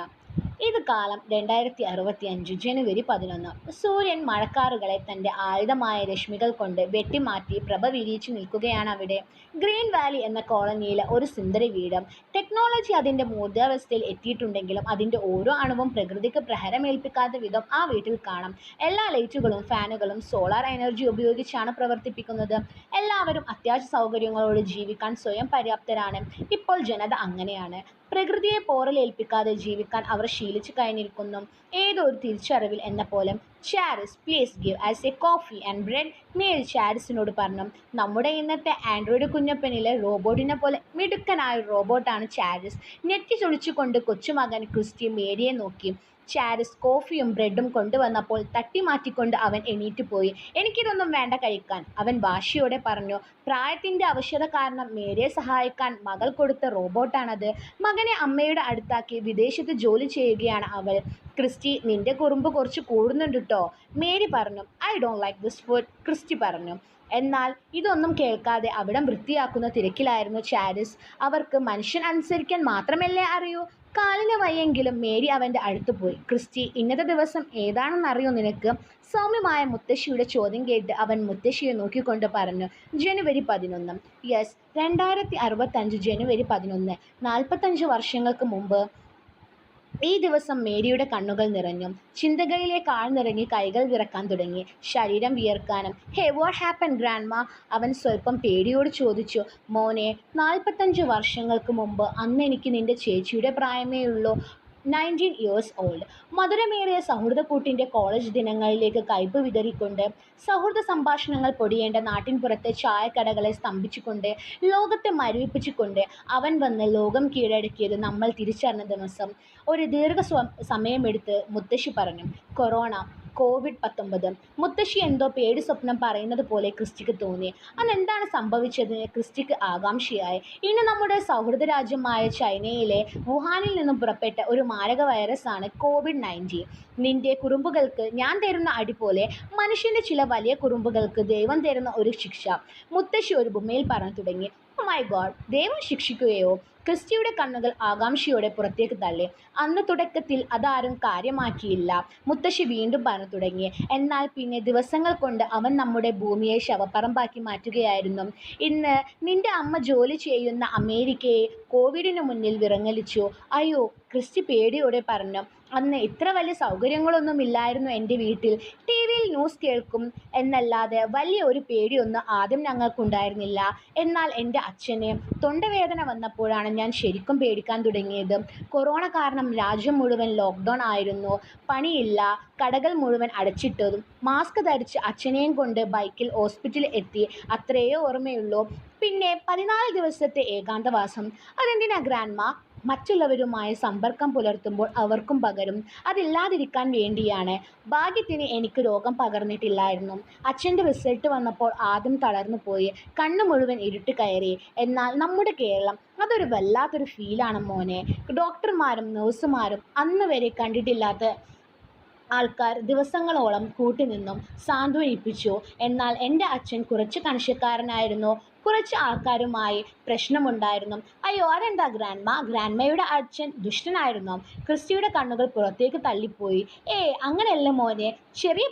ഇത് കാലം 2065 ജനുവരി 11. സൂര്യൻ മഴക്കാറുകളെ തൻ്റെ ആയുധമായ രശ്മികൾ കൊണ്ട് വെട്ടിമാറ്റി പ്രഭ വിരിയിച്ചു നിൽക്കുകയാണ് അവിടെ. ഗ്രീൻ വാലി എന്ന കോളനിയിലെ ഒരു സുന്ദര വീട്. ടെക്നോളജി അതിൻ്റെ മൂർധാവസ്ഥയിൽ എത്തിയിട്ടുണ്ടെങ്കിലും അതിൻ്റെ ഓരോ അണുവും പ്രകൃതിക്ക് പ്രഹരമേൽപ്പിക്കാത്ത വിധം ആ വീട്ടിൽ കാണാം. എല്ലാ ലൈറ്റുകളും ഫാനുകളും സോളാർ എനർജി ഉപയോഗിച്ചാണ് പ്രവർത്തിപ്പിക്കുന്നത്. എല്ലാവരും അത്യാവശ്യ സൗകര്യങ്ങളോട് ജീവിക്കാൻ സ്വയം പര്യാപ്തരാണ്. ഇപ്പോൾ ജനത അങ്ങനെയാണ്. പ്രകൃതിയെ പോറലേൽപ്പിക്കാതെ ജീവിക്കാൻ അവർ ശീലിച്ചു കഴിഞ്ഞിരിക്കുന്നു. ഏതോ ഒരു തിരിച്ചറിവിൽ എന്ന പോലെ. Charis, please give us a coffee and bread, Mary ചാരിസിനോട് പറഞ്ഞു. നമ്മുടെ ഇന്നത്തെ ആൻഡ്രോയിഡ് കുഞ്ഞപ്പനിലെ റോബോട്ടിനെ പോലെ മിടുക്കനായ ഒരു റോബോട്ടാണ് ചാരിസ്. നെറ്റി ചുളിച്ചുകൊണ്ട് കൊച്ചുമകൻ ക്രിസ്റ്റി മേരിയെ നോക്കി. ചാരിസ് കോഫിയും ബ്രെഡും കൊണ്ടുവന്നപ്പോൾ തട്ടിമാറ്റിക്കൊണ്ട് അവൻ എണീറ്റ് പോയി. എനിക്കിതൊന്നും വേണ്ട കഴിക്കാൻ, അവൻ വാശിയോടെ പറഞ്ഞു. പ്രായത്തിൻ്റെ ആവശ്യത കാരണം മേരിയെ സഹായിക്കാൻ മകൾ കൊടുത്ത റോബോട്ടാണത്. മകനെ അമ്മയുടെ അടുത്താക്കി വിദേശത്ത് ജോലി ചെയ്യുകയാണ് അവൾ. ക്രിസ്റ്റി, നിന്റെ കുറുമ്പ് കുറച്ച് കൂടുന്നുണ്ട് ട്ടോ, മേരി പറഞ്ഞു. I don't like this food, Christy പറഞ്ഞു. എന്നാൽ ഇതൊന്നും കേൾക്കാതെ അവിടം വൃത്തിയാക്കുന്ന തിരക്കിലായിരുന്നു ചാരിസ്. അവർക്ക് മനുഷ്യൻ അനുസരിക്കാൻ മാത്രമല്ലേ അറിയൂ. കാലിന് വയ്യെങ്കിലും മേരി അവൻ്റെ അടുത്ത് പോയി. ക്രിസ്റ്റി, ഇന്നത്തെ ദിവസം ഏതാണെന്നറിയോ നിനക്ക്? സൗമ്യമായ മുത്തശ്ശിയുടെ ചോദ്യം കേട്ട് അവൻ മുത്തശ്ശിയെ നോക്കിക്കൊണ്ട് പറഞ്ഞു. ജനുവരി 11. യെസ്, 2065 ജനുവരി 11. 45 വർഷങ്ങൾക്ക് മുമ്പ് ഈ ദിവസം മേരിയുടെ കണ്ണുകൾ നിറഞ്ഞു. ചിന്തകളിലേക്ക് ആഴ്ന്നിറങ്ങി കൈകൾ വിറക്കാൻ തുടങ്ങി, ശരീരം വിയർക്കാനും. ഹേ, വാട്ട് ഹാപ്പൻ ഗ്രാൻഡ്മ? അവൻ സ്വല്പം പേടിയോട് ചോദിച്ചു. മോനെ, 45 വർഷങ്ങൾക്ക് മുമ്പ് അന്ന് എനിക്ക് നിന്റെ ചേച്ചിയുടെ പ്രായമേ ഉള്ളൂ. 19 years old. മധുരമേറിയ സൗഹൃദക്കൂട്ടിൻ്റെ കോളേജ് ദിനങ്ങളിലേക്ക് കയ്പ് വിതറിക്കൊണ്ട്, സൗഹൃദ സംഭാഷണങ്ങൾ പൊടിയേണ്ട നാട്ടിൻപുറത്തെ ചായക്കടകളെ സ്തംഭിച്ചുകൊണ്ട്, ലോകത്തെ മരവിപ്പിച്ചുകൊണ്ട് അവൻ വന്ന് ലോകം കീഴടക്കിയത് നമ്മൾ തിരിച്ചറിഞ്ഞ ദിവസം. ഒരു സമയമെടുത്ത് മുത്തശ്ശി പറഞ്ഞു. Corona, COVID-19. മുത്തശ്ശി എന്തോ പേടി സ്വപ്നം പറയുന്നത് പോലെ ക്രിസ്റ്റിക്ക് തോന്നി. അന്നെന്താണ് സംഭവിച്ചതെന്ന് ക്രിസ്റ്റിക്ക് ആകാംക്ഷയായി. ഇന്ന് നമ്മുടെ സൗഹൃദ രാജ്യമായ ചൈനയിലെ വുഹാനിൽ നിന്നും പുറപ്പെട്ട ഒരു മാരക വൈറസാണ് COVID-19. നിന്റെ കുറുമ്പുകൾക്ക് ഞാൻ തരുന്ന അടി പോലെ മനുഷ്യൻ്റെ ചില വലിയ കുറുമ്പുകൾക്ക് ദൈവം തരുന്ന ഒരു ശിക്ഷ, മുത്തശ്ശി ഒരു ബൊമ്മയിൽ പറഞ്ഞു തുടങ്ങി. ഓ മൈ ഗോഡ്, ദൈവം ശിക്ഷിക്കുകയോ? ക്രിസ്റ്റിയുടെ കണ്ണുകൾ ആകാംക്ഷയോടെ പുറത്തേക്ക് തള്ളി. അന്ന് തുടക്കത്തിൽ അതാരും കാര്യമാക്കിയില്ല. മുത്തശ്ശി വീണ്ടും പറഞ്ഞു തുടങ്ങി. എന്നാൽ പിന്നെ ദിവസങ്ങൾ കൊണ്ട് അവൻ നമ്മുടെ ഭൂമിയെ ശവപ്പറമ്പാക്കി മാറ്റുകയായിരുന്നു. ഇന്ന് നിന്റെ അമ്മ ജോലി ചെയ്യുന്ന അമേരിക്കയെ കോവിഡിന് മുന്നിൽ വിറങ്ങലിച്ചു. അയ്യോ, ക്രിസ്റ്റി പേടിയോടെ പറഞ്ഞു. അന്ന് ഇത്ര വലിയ സൗകര്യങ്ങളൊന്നും ഇല്ലായിരുന്നു എൻ്റെ വീട്ടിൽ. ടി വിയിൽ ന്യൂസ് കേൾക്കും എന്നല്ലാതെ വലിയ ഒരു പേടിയൊന്നും ആദ്യം ഞങ്ങൾക്കുണ്ടായിരുന്നില്ല. എന്നാൽ എൻ്റെ അച്ഛന് തൊണ്ടവേദന വന്നപ്പോഴാണ് ഞാൻ ശരിക്കും പേടിക്കാൻ തുടങ്ങിയത്. കൊറോണ കാരണം രാജ്യം മുഴുവൻ ലോക്ക്ഡൗൺ ആയിരുന്നു. പണിയില്ല, കടകൾ മുഴുവൻ അടച്ചിട്ടതും. മാസ്ക് ധരിച്ച് അച്ഛനെയും കൊണ്ട് ബൈക്കിൽ ഹോസ്പിറ്റലിൽ എത്തി, അത്രയേ ഓർമ്മയുള്ളൂ. പിന്നെ 14 ദിവസത്തെ ഏകാന്തവാസം. അതെന്തിനാ ഗ്രാൻഡ്മ? മറ്റുള്ളവരുമായി സമ്പർക്കം പുലർത്തുമ്പോൾ അവർക്കും പകരും, അതില്ലാതിരിക്കാൻ വേണ്ടിയാണ്. ഭാഗ്യത്തിന് എനിക്ക് രോഗം പകർന്നിട്ടില്ലായിരുന്നു. അച്ഛൻ്റെ റിസൾട്ട് വന്നപ്പോൾ ആദ്യം തളർന്നു പോയി, കണ്ണ് മുഴുവൻ ഇരുട്ട് കയറി. എന്നാൽ നമ്മുടെ കേരളം, അതൊരു വല്ലാത്തൊരു ഫീലാണ് മോനെ. ഡോക്ടർമാരും നഴ്സുമാരും അന്ന് വരെ കണ്ടിട്ടില്ലാത്ത ആൾക്കാർ ദിവസങ്ങളോളം കൂട്ടുനിന്നും സാന്ത്വനിപ്പിച്ചു. എന്നാൽ എൻ്റെ അച്ഛൻ കുറച്ച് കണിശക്കാരനായിരുന്നു. കുറച്ച് ആൾക്കാരുമായി പ്രശ്നമുണ്ടായിരുന്നു. അയ്യോ, അതെന്താ ഗ്രാൻഡ്മ? ഗ്രാൻഡ്മയുടെ അച്ഛൻ ദുഷ്ടനായിരുന്നോ? ക്രിസ്റ്റിയുടെ കണ്ണുകൾ പുറത്തേക്ക് തള്ളിപ്പോയി. അങ്ങനെയല്ല മോനെ, ചെറിയ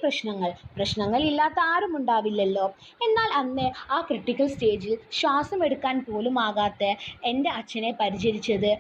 പ്രശ്നങ്ങൾ ഇല്ലാത്ത ആരും ഉണ്ടാവില്ലല്ലോ. എന്നാൽ അന്ന് ആ ക്രിട്ടിക്കൽ സ്റ്റേജിൽ ശ്വാസം എടുക്കാൻ പോലും ആകാത്ത എൻ്റെ അച്ഛനെ പരിചരിച്ചത്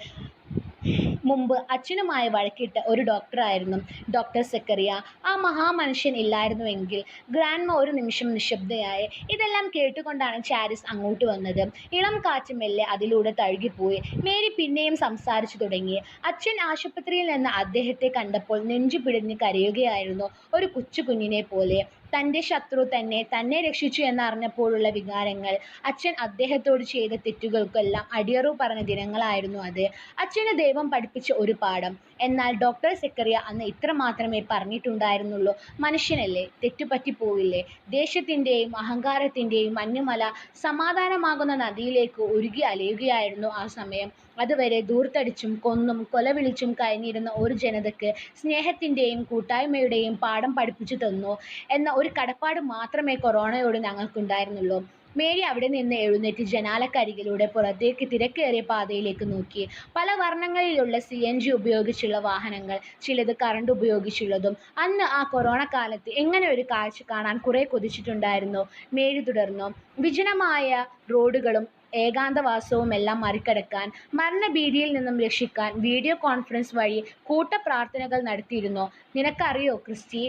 മുമ്പ് അച്ഛനുമായി വഴക്കിട്ട ഒരു ഡോക്ടറായിരുന്നു, ഡോക്ടർ സെക്കറിയ. ആ മഹാമനുഷ്യൻ ഇല്ലായിരുന്നുവെങ്കിൽ. ഗ്രാൻഡ്മ ഒരു നിമിഷം നിശബ്ദയായി. ഇതെല്ലാം കേട്ടുകൊണ്ടാണ് ചാരിസ് അങ്ങോട്ട് വന്നത്. ഇളം കാറ്റ് മെല്ലെ അതിലൂടെ തഴുകിപ്പോയി. മേരി പിന്നെയും സംസാരിച്ചു തുടങ്ങി. അച്ഛൻ ആശുപത്രിയിൽ നിന്ന് അദ്ദേഹത്തെ കണ്ടപ്പോൾ നെഞ്ചു പിടിഞ്ഞ് കരയുകയായിരുന്നു, ഒരു കൊച്ചു കുഞ്ഞിനെ പോലെ. തൻ്റെ ശത്രു തന്നെ രക്ഷിച്ചു എന്നറിഞ്ഞപ്പോഴുള്ള വികാരങ്ങൾ, അച്ഛൻ അദ്ദേഹത്തോട് ചെയ്ത തെറ്റുകൾക്കെല്ലാം അടിയറവ് പറഞ്ഞ ദിനങ്ങളായിരുന്നു അത്. അച്ഛന് ദൈവം പഠിപ്പിച്ച ഒരു പാഠം. എന്നാൽ ഡോക്ടർ സെക്കറിയ അന്ന് ഇത്ര മാത്രമേ പറഞ്ഞിട്ടുണ്ടായിരുന്നുള്ളൂ: മനുഷ്യനല്ലേ, തെറ്റുപറ്റിപ്പോവില്ലേ. ദേശത്തിൻ്റെയും അഹങ്കാരത്തിൻ്റെയും മഞ്ഞുമല സമാധാനമാകുന്ന നദിയിലേക്ക് ഒഴുകി അലയുകയായിരുന്നു ആ സമയം. അതുവരെ ധൂർത്തടിച്ചും കൊന്നും കൊലവിളിച്ചും കഴിഞ്ഞിരുന്ന ഒരു ജനതയ്ക്ക് സ്നേഹത്തിൻ്റെയും കൂട്ടായ്മയുടെയും പാഠം പഠിപ്പിച്ചു തന്നു എന്ന ഒരു കടപ്പാട് മാത്രമേ കൊറോണയോട് ഞങ്ങൾക്കുണ്ടായിരുന്നുള്ളൂ. മേരി അവിടെ നിന്ന് എഴുന്നേറ്റ് ജനാലക്കരികിലൂടെ പുറത്തേക്ക് തിരക്കേറിയ പാതയിലേക്ക് നോക്കി. പല വർണ്ണങ്ങളിലുള്ള CNG ഉപയോഗിച്ചുള്ള വാഹനങ്ങൾ, ചിലത് കറണ്ട് ഉപയോഗിച്ചുള്ളതും. അന്ന് ആ കൊറോണ കാലത്ത് എങ്ങനെ ഒരു കാഴ്ച കാണാൻ കുറെ കൊതിച്ചിട്ടുണ്ടായിരുന്നു. മേരി തുടർന്നു. വിജനമായ റോഡുകളും ഏകാന്തവാസവുമെല്ലാം മറികടക്കാൻ, മരണഭീതിയിൽ നിന്നും രക്ഷിക്കാൻ വീഡിയോ കോൺഫറൻസ് വഴി കൂട്ടപ്രാർത്ഥനകൾ നടത്തിയിരുന്നു. നിനക്കറിയോ ക്രിസ്റ്റി,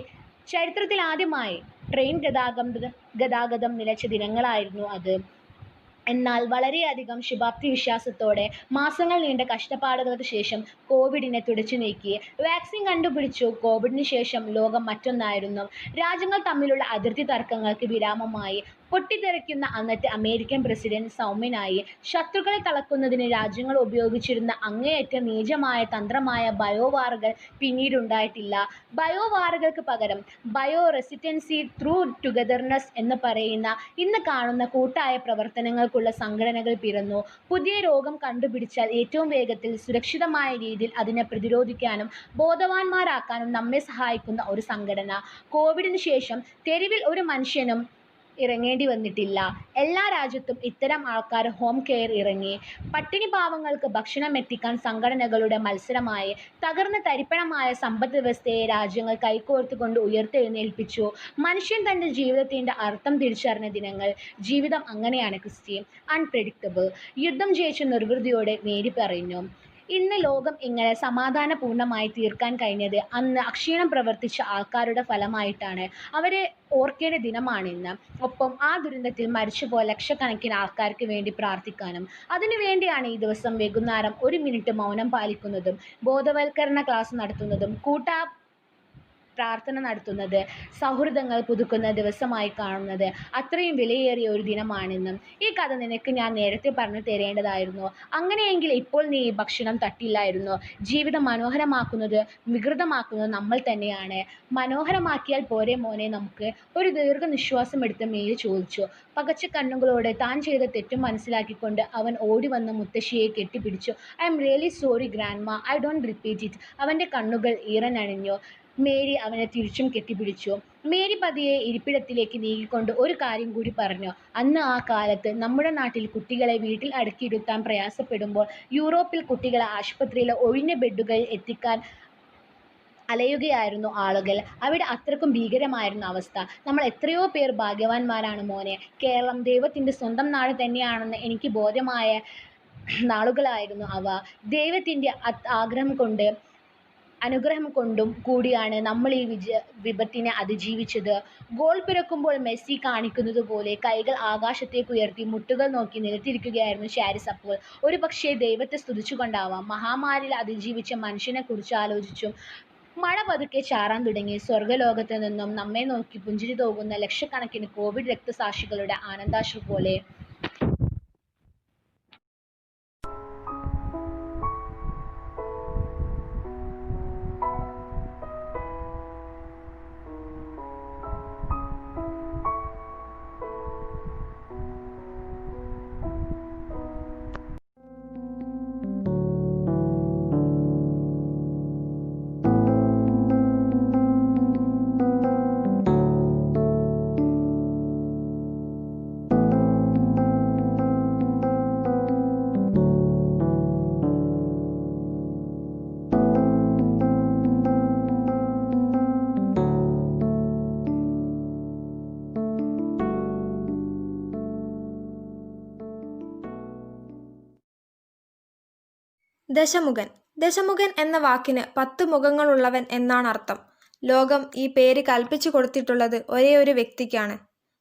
ചരിത്രത്തിലാദ്യമായി ട്രെയിൻ ഗതാഗതം നിലച്ച ദിനങ്ങളായിരുന്നു അത്. എന്നാൽ വളരെയധികം ശുഭാപ്തി വിശ്വാസത്തോടെ മാസങ്ങൾ നീണ്ട കഷ്ടപ്പാടുകൾക്ക് ശേഷം കോവിഡിനെ തുടച്ചു നീക്കി. വാക്സിൻ കണ്ടുപിടിച്ചു. കോവിഡിന് ശേഷം ലോകം മറ്റൊന്നായിരുന്നു. രാജ്യങ്ങൾ തമ്മിലുള്ള അതിർത്തി തർക്കങ്ങൾക്ക് വിരാമമായി. പൊട്ടിത്തെറിക്കുന്ന അന്നത്തെ അമേരിക്കൻ പ്രസിഡന്റ് സൗമ്യനായി. ശത്രുക്കളെ തളക്കുന്നതിന് രാജ്യങ്ങൾ ഉപയോഗിച്ചിരുന്ന അങ്ങേയറ്റം നീചമായ തന്ത്രമായ ബയോവാറുകൾ പിന്നീടുണ്ടായിട്ടില്ല. ബയോവാറുകൾക്ക് പകരം ബയോ റെസിസ്റ്റൻസി ത്രൂ ടുഗദർനെസ് എന്ന് പറയുന്ന ഇന്ന് കാണുന്ന കൂട്ടായ പ്രവർത്തനങ്ങൾക്കുള്ള സംഘടനകൾ പിറന്നു. പുതിയ രോഗം കണ്ടുപിടിച്ചാൽ ഏറ്റവും വേഗത്തിൽ സുരക്ഷിതമായ രീതിയിൽ അതിനെ പ്രതിരോധിക്കാനും ബോധവാന്മാരാക്കാനും നമ്മെ സഹായിക്കുന്ന ഒരു സംഘടന. കോവിഡിന് ശേഷം തെരുവിൽ ഒരു മനുഷ്യനും ഇറങ്ങേണ്ടി വന്നിട്ടില്ല. എല്ലാ രാജ്യത്തും ഇത്തരം ആൾക്കാർ ഹോം കെയർ ഇറങ്ങി. പട്ടിണി പാവങ്ങൾക്ക് ഭക്ഷണം എത്തിക്കാൻ സംഘടനകളുടെ മത്സരമായി. തകർന്ന തരിപ്പണമായ സമ്പദ് വ്യവസ്ഥയെ രാജ്യങ്ങൾ കൈകോർത്തുകൊണ്ട് ഉയർത്തെഴുന്നേൽപ്പിച്ചു. മനുഷ്യൻ തൻ്റെ ജീവിതത്തിൻ്റെ അർത്ഥം തിരിച്ചറിഞ്ഞ ദിനങ്ങൾ. ജീവിതം അങ്ങനെയാണ് ക്രിസ്റ്റി, അൺപ്രെഡിക്റ്റബിൾ. യുദ്ധം ജയിച്ച നിർവൃതിയോടെ മേരി പറഞ്ഞു. ഇന്ന് ലോകം ഇങ്ങനെ സമാധാനപൂർണ്ണമായി തീർക്കാൻ കഴിഞ്ഞത് അന്ന് അക്ഷീണം പ്രവർത്തിച്ച ആൾക്കാരുടെ ഫലമായിട്ടാണ്. അവരെ ഓർക്കേണ്ട ദിനമാണിന്ന്. ഒപ്പം ആ ദുരന്തത്തിൽ മരിച്ചുപോയ ലക്ഷക്കണക്കിന് ആൾക്കാർക്ക് വേണ്ടി പ്രാർത്ഥിക്കാനും. അതിനുവേണ്ടിയാണ് ഈ ദിവസം വൈകുന്നേരം 1 മിനിറ്റ് മൗനം പാലിക്കുന്നതും ബോധവൽക്കരണ ക്ലാസ് നടത്തുന്നതും പ്രാർത്ഥന നടത്തുന്നത്, സൗഹൃദങ്ങൾ പുതുക്കുന്ന ദിവസമായി കാണുന്നത്. അത്രയും വിലയേറിയ ഒരു ദിനമാണിന്ന്. ഈ കഥ നിനക്ക് ഞാൻ നേരത്തെ പറഞ്ഞു തരേണ്ടതായിരുന്നു. അങ്ങനെയെങ്കിൽ ഇപ്പോൾ നീ ഈ ഭക്ഷണം തട്ടില്ലായിരുന്നു. ജീവിതം മനോഹരമാക്കുന്നത് വികൃതമാക്കുന്നത് നമ്മൾ തന്നെയാണ്. മനോഹരമാക്കിയാൽ പോരെ മോനെ നമുക്ക്? ഒരു ദീർഘനിശ്വാസം എടുത്ത് മേരി ചോദിച്ചു. പകച്ച കണ്ണുകളോടെ താൻ ചെയ്ത തെറ്റും മനസ്സിലാക്കിക്കൊണ്ട് അവൻ ഓടി വന്ന് മുത്തശ്ശിയെ കെട്ടിപ്പിടിച്ചു. I am really sorry grandma, I don't repeat it. അവൻ്റെ കണ്ണുകൾ ഈറനണിഞ്ഞു. മേരി അവനെ തിരിച്ചും കെട്ടിപ്പിടിച്ചു. മേരി പതിയെ ഇരിപ്പിടത്തിലേക്ക് നീങ്ങിക്കൊണ്ട് ഒരു കാര്യം കൂടി പറഞ്ഞു. അന്ന് ആ കാലത്ത് നമ്മുടെ നാട്ടിൽ കുട്ടികളെ വീട്ടിൽ അടക്കിയിരുത്താൻ പ്രയാസപ്പെടുമ്പോൾ യൂറോപ്പിൽ കുട്ടികളെ ആശുപത്രിയിലെ ഒഴിഞ്ഞ ബെഡുകളിൽ എത്തിക്കാൻ അലയുകയായിരുന്നു ആളുകൾ. അവിടെ അത്രക്കും ഭീകരമായിരുന്നു അവസ്ഥ. നമ്മൾ എത്രയോ പേർ ഭാഗ്യവാന്മാരാണ് മോനെ. കേരളം ദൈവത്തിൻ്റെ സ്വന്തം നാട് തന്നെയാണെന്ന് എനിക്ക് ബോധ്യമായ നാളുകളായിരുന്നു അവ. ദൈവത്തിൻ്റെ അനുഗ്രഹം കൊണ്ടും കൂടിയാണ് നമ്മൾ ഈ വിപത്തിനെ അതിജീവിച്ചത്. ഗോൾ പിറക്കുമ്പോൾ മെസ്സി കാണിക്കുന്നത് പോലെ കൈകൾ ആകാശത്തേക്ക് ഉയർത്തി മുട്ടുകൾ നോക്കി നിലത്തിരിക്കുകയായിരുന്നു ഷാരിസ് അപ്പോൾ. ഒരു പക്ഷേ ദൈവത്തെ സ്തുതിച്ചുകൊണ്ടാവാം. മഹാമാരിയിൽ അതിജീവിച്ച മനുഷ്യനെക്കുറിച്ച് ആലോചിച്ചും. മഴ പതുക്കെ ചാറാൻ തുടങ്ങി. സ്വർഗ്ഗലോകത്ത് നിന്നും നമ്മെ നോക്കി പുഞ്ചിരി തൂകുന്ന ലക്ഷക്കണക്കിന് കോവിഡ് രക്തസാക്ഷികളുടെ ആനന്ദാശ്രു പോലെ. ദശമുഖൻ. ദശമുഖൻ എന്ന വാക്കിന് 10 മുഖങ്ങളുള്ളവൻ എന്നാണ് അർത്ഥം. ലോകം ഈ പേര് കൽപ്പിച്ചു കൊടുത്തിട്ടുള്ളത് ഒരേയൊരു വ്യക്തിക്കാണ്.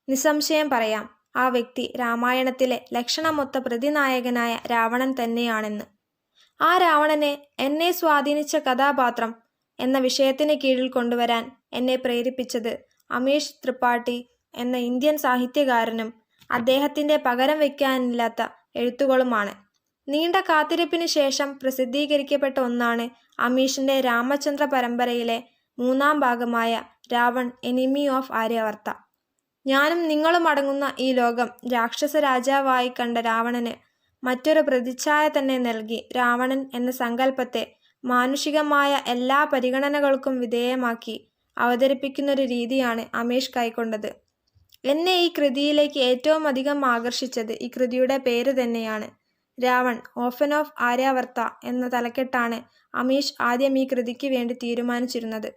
നിസ്സംശയം പറയാം, ആ വ്യക്തി രാമായണത്തിലെ ലക്ഷണമൊത്ത പ്രതിനായകനായ രാവണൻ തന്നെയാണെന്ന്. ആ രാവണനെ എന്നെ സ്വാധീനിച്ച കഥാപാത്രം എന്ന വിഷയത്തിന് കീഴിൽ കൊണ്ടുവരാൻ എന്നെ പ്രേരിപ്പിച്ചത് അമീഷ് ത്രിപാഠി എന്ന ഇന്ത്യൻ സാഹിത്യകാരനും അദ്ദേഹത്തിൻ്റെ പകരം വയ്ക്കാനില്ലാത്ത എഴുത്തുകളുമാണ്. നീണ്ട കാത്തിരിപ്പിന് ശേഷം പ്രസിദ്ധീകരിക്കപ്പെട്ട ഒന്നാണ് അമീഷിൻ്റെ രാമചന്ദ്ര പരമ്പരയിലെ 3-ാം ഭാഗമായ രാവൺ എനിമി ഓഫ് ആര്യവർത്ത. ഞാനും നിങ്ങളും അടങ്ങുന്ന ഈ ലോകം രാക്ഷസ രാജാവായി കണ്ട രാവണന് മറ്റൊരു പ്രതിച്ഛായ തന്നെ നൽകി രാവണൻ എന്ന സങ്കല്പത്തെ മാനുഷികമായ എല്ലാ പരിഗണനകൾക്കും വിധേയമാക്കി അവതരിപ്പിക്കുന്നൊരു രീതിയാണ് അമീഷ് കൈക്കൊണ്ടത്. എന്നെ ഈ കൃതിയിലേക്ക് ഏറ്റവും അധികം ആകർഷിച്ചത് ഈ കൃതിയുടെ പേര് തന്നെയാണ്. രാവൺ ഓഫൻ ഓഫ് ആര്യാവർത്ത എന്ന തലക്കെട്ടാണ് അമീഷ് ആദ്യം ഈ കൃതിക്ക് വേണ്ടി തീരുമാനിച്ചിരുന്നത്.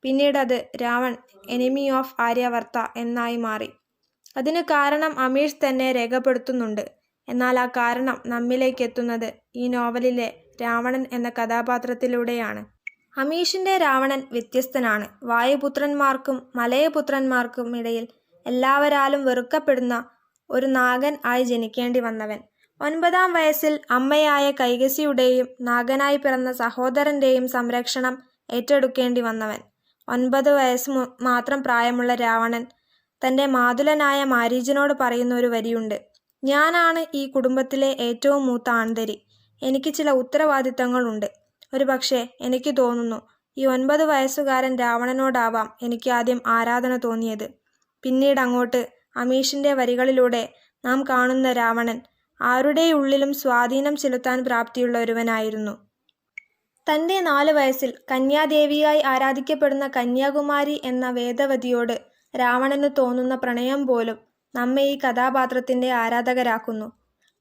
പിന്നീട് അത് രാവൺ എനിമി ഓഫ് ആര്യാവർത്ത എന്നായി മാറി. അതിനു കാരണം അമീഷ് തന്നെ രേഖപ്പെടുത്തുന്നുണ്ട്. എന്നാൽ ആ കാരണം നമ്മിലേക്ക് എത്തുന്നത് ഈ നോവലിലെ രാവണൻ എന്ന കഥാപാത്രത്തിലൂടെയാണ്. അമീഷിൻ്റെ രാവണൻ വ്യത്യസ്തനാണ്. വായുപുത്രന്മാർക്കും മലയപുത്രന്മാർക്കും ഇടയിൽ എല്ലാവരാലും വെറുക്കപ്പെടുന്ന ഒരു നാഗൻ ആയി ജനിക്കേണ്ടി വന്നവൻ. 9-ാം വയസ്സിൽ അമ്മയായ കൈകസിയുടെയും നാഗനായി പിറന്ന സഹോദരൻ്റെയും സംരക്ഷണം ഏറ്റെടുക്കേണ്ടി വന്നവൻ. 9 വയസ്സ് മാത്രം പ്രായമുള്ള രാവണൻ തൻ്റെ മാതുലനായ മാരീചനോട് പറയുന്ന ഒരു വരിയുണ്ട്. ഞാനാണ് ഈ കുടുംബത്തിലെ ഏറ്റവും മൂത്ത ആൺതരി. എനിക്ക് ചില ഉത്തരവാദിത്തങ്ങളുണ്ട്. ഒരുപക്ഷെ എനിക്ക് തോന്നുന്നു ഈ 9 വയസ്സുകാരൻ രാവണനോടാവാം എനിക്ക് ആദ്യം ആരാധന തോന്നിയത്. പിന്നീട് അങ്ങോട്ട് അമീഷിൻ്റെ വരികളിലൂടെ നാം കാണുന്ന രാവണൻ ആരുടെയുള്ളിലും സ്വാധീനം ചെലുത്താൻ പ്രാപ്തിയുള്ള ഒരുവനായിരുന്നു. തൻ്റെ 4 വയസ്സിൽ കന്യാദേവിയായി ആരാധിക്കപ്പെടുന്ന കന്യാകുമാരി എന്ന വേദവതിയോട് രാവണന് തോന്നുന്ന പ്രണയം പോലും നമ്മെ ഈ കഥാപാത്രത്തിൻ്റെ ആരാധകരാക്കുന്നു.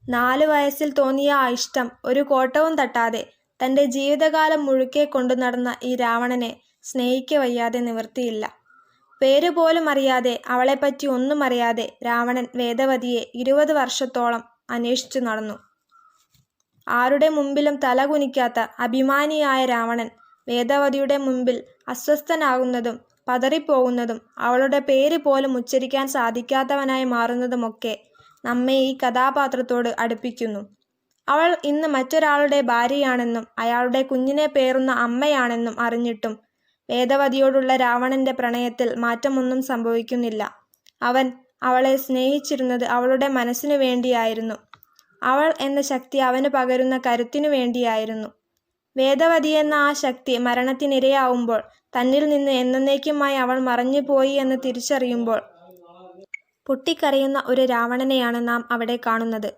4 വയസ്സിൽ തോന്നിയ ആ ഇഷ്ടം ഒരു കോട്ടവും തട്ടാതെ തൻ്റെ ജീവിതകാലം മുഴുക്കെ കൊണ്ടു നടന്ന ഈ രാവണനെ സ്നേഹിക്ക വയ്യാതെ നിവൃത്തിയില്ല. പേരുപോലും അറിയാതെ, അവളെപ്പറ്റി ഒന്നും അറിയാതെ രാവണൻ വേദവതിയെ 20 വർഷത്തോളം അന്വേഷിച്ചു നടന്നു. ആരുടെ മുമ്പിലും തലകുനിക്കാത്ത അഭിമാനിയായ രാവണൻ വേദവതിയുടെ മുമ്പിൽ അസ്വസ്ഥനാകുന്നതും പതറിപ്പോകുന്നതും അവളുടെ പേര് പോലും ഉച്ചരിക്കാൻ സാധിക്കാത്തവനായി മാറുന്നതുമൊക്കെ നമ്മെ ഈ കഥാപാത്രത്തോട് അടുപ്പിക്കുന്നു. അവൾ ഇന്ന് മറ്റൊരാളുടെ ഭാര്യയാണെന്നും അയാളുടെ കുഞ്ഞിനെ പേറുന്ന അമ്മയാണെന്നും അറിഞ്ഞിട്ടും വേദവതിയോടുള്ള രാവണൻ്റെ പ്രണയത്തിൽ മാറ്റമൊന്നും സംഭവിക്കുന്നില്ല. അവൻ അവളെ സ്നേഹിച്ചിരുന്നത് അവളുടെ മനസ്സിനു വേണ്ടിയായിരുന്നു. അവൾ എന്ന ശക്തി അവന് പകരുന്ന കരുത്തിനു വേണ്ടിയായിരുന്നു. വേദവതിയെന്ന ആ ശക്തി മരണത്തിനിരയാവുമ്പോൾ, തന്നിൽ നിന്ന് എന്നേക്കുമായി അവൾ മറഞ്ഞുപോയി എന്ന് തിരിച്ചറിയുമ്പോൾ പൊട്ടിക്കരയുന്ന ഒരു രാവണനെയാണ് നാം അവിടെ കാണുന്നത്.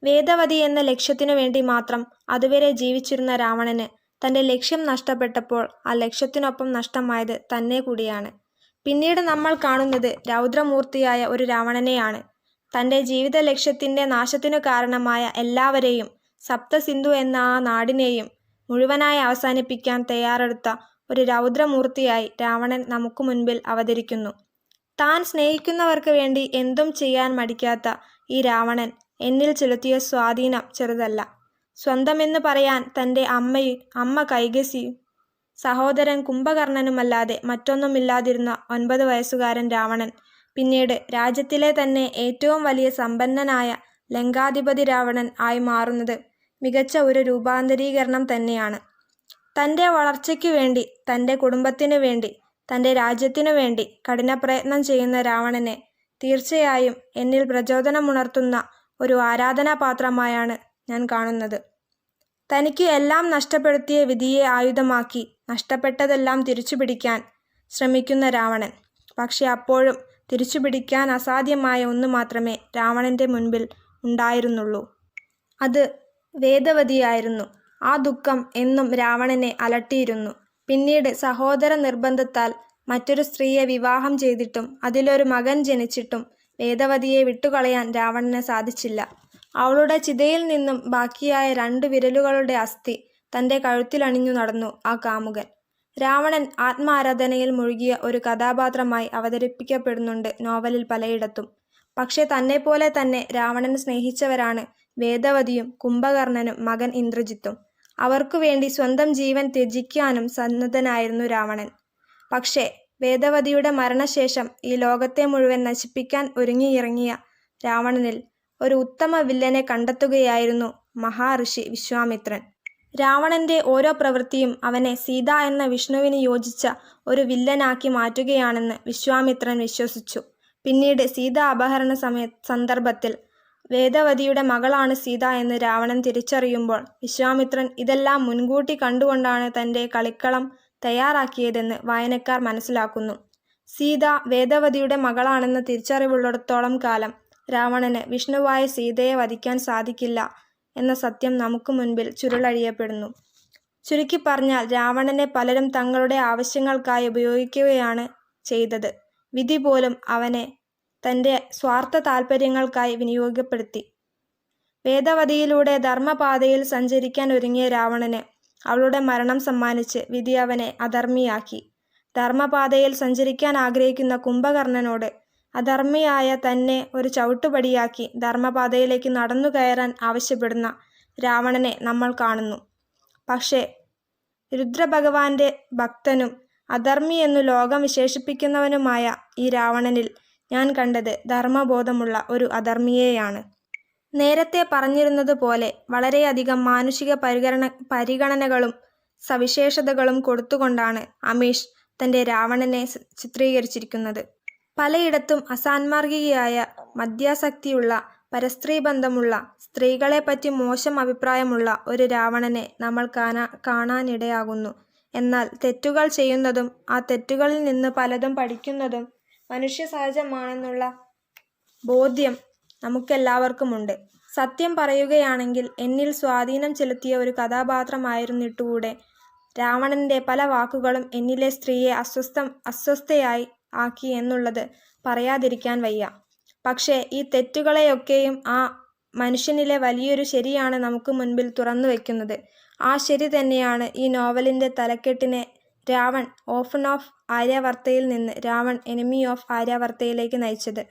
വേദവതി എന്ന ലക്ഷ്യത്തിനു വേണ്ടി മാത്രം അതുവരെ ജീവിച്ചിരുന്ന രാവണന് തൻ്റെ ലക്ഷ്യം നഷ്ടപ്പെട്ടപ്പോൾ ആ ലക്ഷ്യത്തിനൊപ്പം നഷ്ടമായത് തന്നെ കൂടിയാണ്. പിന്നീട് നമ്മൾ കാണുന്നത് രൗദ്രമൂർത്തിയായ ഒരു രാവണനെയാണ്. തൻ്റെ ജീവിത ലക്ഷ്യത്തിൻ്റെ നാശത്തിനു കാരണമായ എല്ലാവരെയും, സപ്തസിന്ധു എന്ന ആ നാടിനെയും മുഴുവനായി അവസാനിപ്പിക്കാൻ തയ്യാറെടുത്ത ഒരു രൗദ്രമൂർത്തിയായി രാവണൻ നമുക്ക് മുൻപിൽ അവതരിക്കുന്നു. താൻ സ്നേഹിക്കുന്നവർക്ക് വേണ്ടി എന്തും ചെയ്യാൻ മടിക്കാത്ത ഈ രാവണൻ എന്നിൽ ചെലുത്തിയ സ്വാധീനം ചെറുതല്ല. സ്വന്തമെന്ന് പറയാൻ തൻ്റെ അമ്മ കൈകസിയും സഹോദരൻ കുംഭകർണനുമല്ലാതെ മറ്റൊന്നുമില്ലാതിരുന്ന 9 വയസ്സുകാരൻ രാവണൻ പിന്നീട് രാജ്യത്തിലെ തന്നെ ഏറ്റവും വലിയ സമ്പന്നനായ ലങ്കാധിപതി രാവണൻ ആയി മാറുന്നത് മികച്ച ഒരു രൂപാന്തരീകരണം തന്നെയാണ്. തൻ്റെ വളർച്ചയ്ക്കു വേണ്ടി, തൻ്റെ കുടുംബത്തിനു വേണ്ടി, തൻ്റെ രാജ്യത്തിനു വേണ്ടി കഠിനപ്രയത്നം ചെയ്യുന്ന രാവണനെ തീർച്ചയായും എന്നിൽ പ്രചോദനമുണർത്തുന്ന ഒരു ആരാധനാപാത്രമായാണ് ഞാൻ കാണുന്നത്. തനിക്ക് എല്ലാം നഷ്ടപ്പെടുത്തിയ വിധിയെ ആയുധമാക്കി നഷ്ടപ്പെട്ടതെല്ലാം തിരിച്ചുപിടിക്കാൻ ശ്രമിക്കുന്ന രാവണൻ. പക്ഷെ അപ്പോഴും തിരിച്ചുപിടിക്കാൻ അസാധ്യമായ ഒന്ന് മാത്രമേ രാവണൻ്റെ മുൻപിൽ ഉണ്ടായിരുന്നുള്ളൂ. അത് വേദവതിയായിരുന്നു. ആ ദുഃഖം എന്നും രാവണനെ അലട്ടിയിരുന്നു. പിന്നീട് സഹോദര നിർബന്ധത്താൽ മറ്റൊരു സ്ത്രീയെ വിവാഹം ചെയ്തിട്ടും അതിലൊരു മകൻ ജനിച്ചിട്ടും വേദവതിയെ വിട്ടുകളയാൻ രാവണന് സാധിച്ചില്ല. അവളുടെ ചിതയിൽ നിന്നും ബാക്കിയായ 2 വിരലുകളുടെ അസ്ഥി തൻ്റെ കഴുത്തിലണിഞ്ഞു നടന്നു ആ കാമുകൻ. രാവണൻ ആത്മാരാധനയിൽ മുഴുകിയ ഒരു കഥാപാത്രമായി അവതരിപ്പിക്കപ്പെടുന്നുണ്ട് നോവലിൽ പലയിടത്തും. പക്ഷെ തന്നെപ്പോലെ തന്നെ രാവണൻ സ്നേഹിച്ചവരാണ് വേദവതിയും കുംഭകർണനും മകൻ ഇന്ദ്രജിത്തും. അവർക്കു വേണ്ടി സ്വന്തം ജീവൻ ത്യജിക്കാനും സന്നദ്ധനായിരുന്നു രാവണൻ. പക്ഷേ വേദവതിയുടെ മരണശേഷം ഈ ലോകത്തെ മുഴുവൻ നശിപ്പിക്കാൻ ഒരുങ്ങിയിറങ്ങിയ രാവണനിൽ ഒരു ഉത്തമ വില്ലനെ കണ്ടെത്തുകയായിരുന്നു മഹാഋഷി വിശ്വാമിത്രൻ. രാവണന്റെ ഓരോ പ്രവൃത്തിയും അവനെ സീത എന്ന വിഷ്ണുവിന് യോജിച്ച ഒരു വില്ലനാക്കി മാറ്റുകയാണെന്ന് വിശ്വാമിത്രൻ വിശ്വസിച്ചു. പിന്നീട് സീത അപഹരണ സന്ദർഭത്തിൽ വേദവതിയുടെ മകളാണ് സീത എന്ന് രാവണൻ തിരിച്ചറിയുമ്പോൾ വിശ്വാമിത്രൻ ഇതെല്ലാം മുൻകൂട്ടി കണ്ടുകൊണ്ടാണ് തൻ്റെ കളിക്കളം തയ്യാറാക്കിയതെന്ന് വായനക്കാർ മനസ്സിലാക്കുന്നു. സീത വേദവതിയുടെ മകളാണെന്ന തിരിച്ചറിവുള്ളിടത്തോളം കാലം രാവണന് വിഷ്ണുവായ സീതയെ വധിക്കാൻ സാധിക്കില്ല എന്ന സത്യം നമുക്ക് മുൻപിൽ ചുരുളഴിയപ്പെടുന്നു. ചുരുക്കി പറഞ്ഞാൽ രാവണനെ പലരും തങ്ങളുടെ ആവശ്യങ്ങൾക്കായി ഉപയോഗിക്കുകയാണ് ചെയ്തത്. വിധി പോലും അവനെ തൻ്റെ സ്വാർത്ഥ താൽപ്പര്യങ്ങൾക്കായി വിനിയോഗപ്പെടുത്തി. വേദവതിയിലൂടെ ധർമ്മപാതയിൽ സഞ്ചരിക്കാൻ ഒരുങ്ങിയ രാവണന് അവളുടെ മരണം സമ്മാനിച്ച് വിധി അവനെ അധർമ്മിയാക്കി. ധർമ്മപാതയിൽ സഞ്ചരിക്കാൻ ആഗ്രഹിക്കുന്ന കുംഭകർണനോട് അധർമ്മിയായ തന്നെ ഒരു ചവിട്ടുപടിയാക്കി ധർമ്മപാതയിലേക്ക് നടന്നു കയറാൻ ആവശ്യപ്പെടുന്ന രാവണനെ നമ്മൾ കാണുന്നു. പക്ഷേ രുദ്രഭഗവാന്റെ ഭക്തനും അധർമ്മി എന്നു ലോകം വിശേഷിപ്പിക്കുന്നവനുമായ ഈ രാവണനിൽ ഞാൻ കണ്ടത് ധർമ്മബോധമുള്ള ഒരു അധർമ്മിയെയാണ്. നേരത്തെ പറഞ്ഞിരുന്നതുപോലെ വളരെയധികം മാനുഷിക പരിഗണനകളും സവിശേഷതകളും കൊടുത്തുകൊണ്ടാണ് അമീഷ് തൻ്റെ രാവണനെ ചിത്രീകരിച്ചിരിക്കുന്നത്. പലയിടത്തും അസാൻമാർഗികയായ മദ്യാസക്തിയുള്ള പരസ്ത്രീബന്ധമുള്ള സ്ത്രീകളെപ്പറ്റി മോശം അഭിപ്രായമുള്ള ഒരു രാവണനെ നമ്മൾ കാണാനിടയാകുന്നു. എന്നാൽ തെറ്റുകൾ ചെയ്യുന്നതും ആ തെറ്റുകളിൽ നിന്ന് പലതും പഠിക്കുന്നതും മനുഷ്യ സഹജമാണെന്നുള്ള ബോധ്യം നമുക്കെല്ലാവർക്കുമുണ്ട്. സത്യം പറയുകയാണെങ്കിൽ എന്നിൽ സ്വാധീനം ചെലുത്തിയ ഒരു കഥാപാത്രമായിരുന്നിട്ടുകൂടെ രാവണന്റെ പല വാക്കുകളും എന്നിലെ സ്ത്രീയെ അസ്വസ്ഥയായി ആക്കി എന്നുള്ളത് പറയാതിരിക്കാൻ വയ്യ. പക്ഷേ ഈ തെറ്റുകളെയൊക്കെയും ആ മനുഷ്യനിലെ വലിയൊരു ശരിയാണ് നമുക്ക് മുൻപിൽ തുറന്നു വയ്ക്കുന്നത്. ആ ശരി തന്നെയാണ് ഈ നോവലിൻ്റെ തലക്കെട്ടിനെ രാവൺ ഓഫൺ ഓഫ് ആര്യവർത്തയിൽ നിന്ന് രാവൺ എനിമി ഓഫ് ആര്യവർത്തയിലേക്ക് നയിച്ചത്.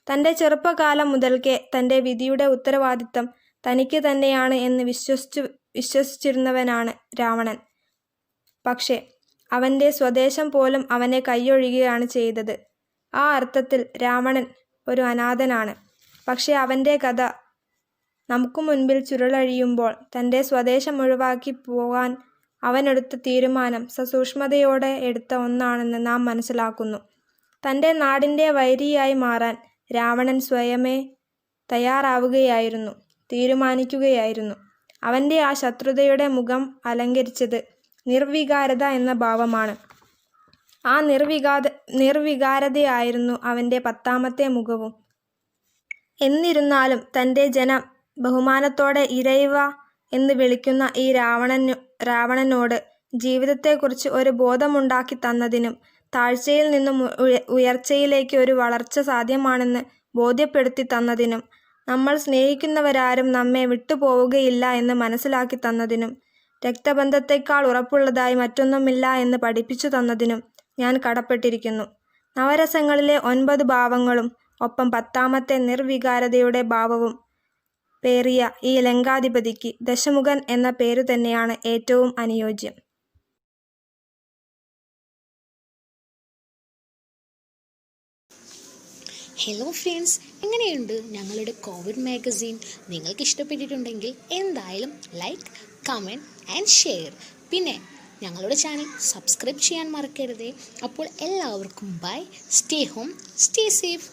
തൻ്റെ ചെറുപ്പകാലം മുതൽക്കേ തൻ്റെ വിധിയുടെ ഉത്തരവാദിത്തം തനിക്ക് തന്നെയാണ് എന്ന് വിശ്വസിച്ചിരുന്നവനാണ് രാവണൻ. പക്ഷേ അവൻ്റെ സ്വദേശം പോലും അവനെ കൈയൊഴിയുകയാണ് ചെയ്തത്. ആ അർത്ഥത്തിൽ രാവണൻ ഒരു അനാഥനാണ്. പക്ഷേ അവൻ്റെ കഥ നമുക്ക് മുൻപിൽ ചുരുളഴിയുമ്പോൾ തൻ്റെ സ്വദേശം ഒഴിവാക്കി പോകാൻ അവനെടുത്ത തീരുമാനം സസൂക്ഷ്മതയോടെ എടുത്ത ഒന്നാണെന്ന് നാം മനസ്സിലാക്കുന്നു. തൻ്റെ നാടിൻ്റെ വൈരിയായി മാറാൻ രാവണൻ സ്വയമേ തീരുമാനിക്കുകയായിരുന്നു. അവൻ്റെ ആ ശത്രുതയുടെ മുഖം അലങ്കരിച്ചത് നിർവികാരത എന്ന ഭാവമാണ്. ആ നിർവികാരതയായിരുന്നു അവൻ്റെ 10ാമത്തെ മുഖവും. എന്നിരുന്നാലും തൻ്റെ ജനം ബഹുമാനത്തോടെ ഇരയിവ എന്ന് വിളിക്കുന്ന ഈ രാവണനോട് ജീവിതത്തെക്കുറിച്ച് ഒരു ബോധമുണ്ടാക്കി തന്നതിനും താഴ്ചയിൽ നിന്നും ഉയർച്ചയിലേക്ക് ഒരു വളർച്ച സാധ്യമാണെന്ന് ബോധ്യപ്പെടുത്തി തന്നതിനും നമ്മൾ സ്നേഹിക്കുന്നവരാരും നമ്മെ വിട്ടുപോവുകയില്ല എന്ന് മനസ്സിലാക്കി തന്നതിനും രക്തബന്ധത്തെക്കാൾ ഉറപ്പുള്ളതായി മറ്റൊന്നുമില്ല എന്ന് പഠിപ്പിച്ചു തന്നതിനും ഞാൻ കടപ്പെട്ടിരിക്കുന്നു. നവരസങ്ങളിലെ 9 ഭാവങ്ങളും ഒപ്പം 10ാമത്തെ നിർവികാരതയുടെ ഭാവവും പേറിയ ഈ ലങ്കാധിപതിക്ക് ദശമുഖൻ എന്ന പേരു തന്നെയാണ് ഏറ്റവും അനുയോജ്യം. ഹലോ ഫ്രണ്ട്സ്, എങ്ങനെയുണ്ട് ഞങ്ങളുടെ കോവിഡ് മാഗസീൻ? നിങ്ങൾക്ക് ഇഷ്ടപ്പെട്ടിട്ടുണ്ടെങ്കിൽ എന്തായാലും ലൈക്ക്, കമൻറ്റ് ആൻഡ് ഷെയർ. പിന്നെ ഞങ്ങളുടെ ചാനൽ സബ്സ്ക്രൈബ് ചെയ്യാൻ മറക്കരുതേ. അപ്പോൾ എല്ലാവർക്കും bye. Stay home, stay safe.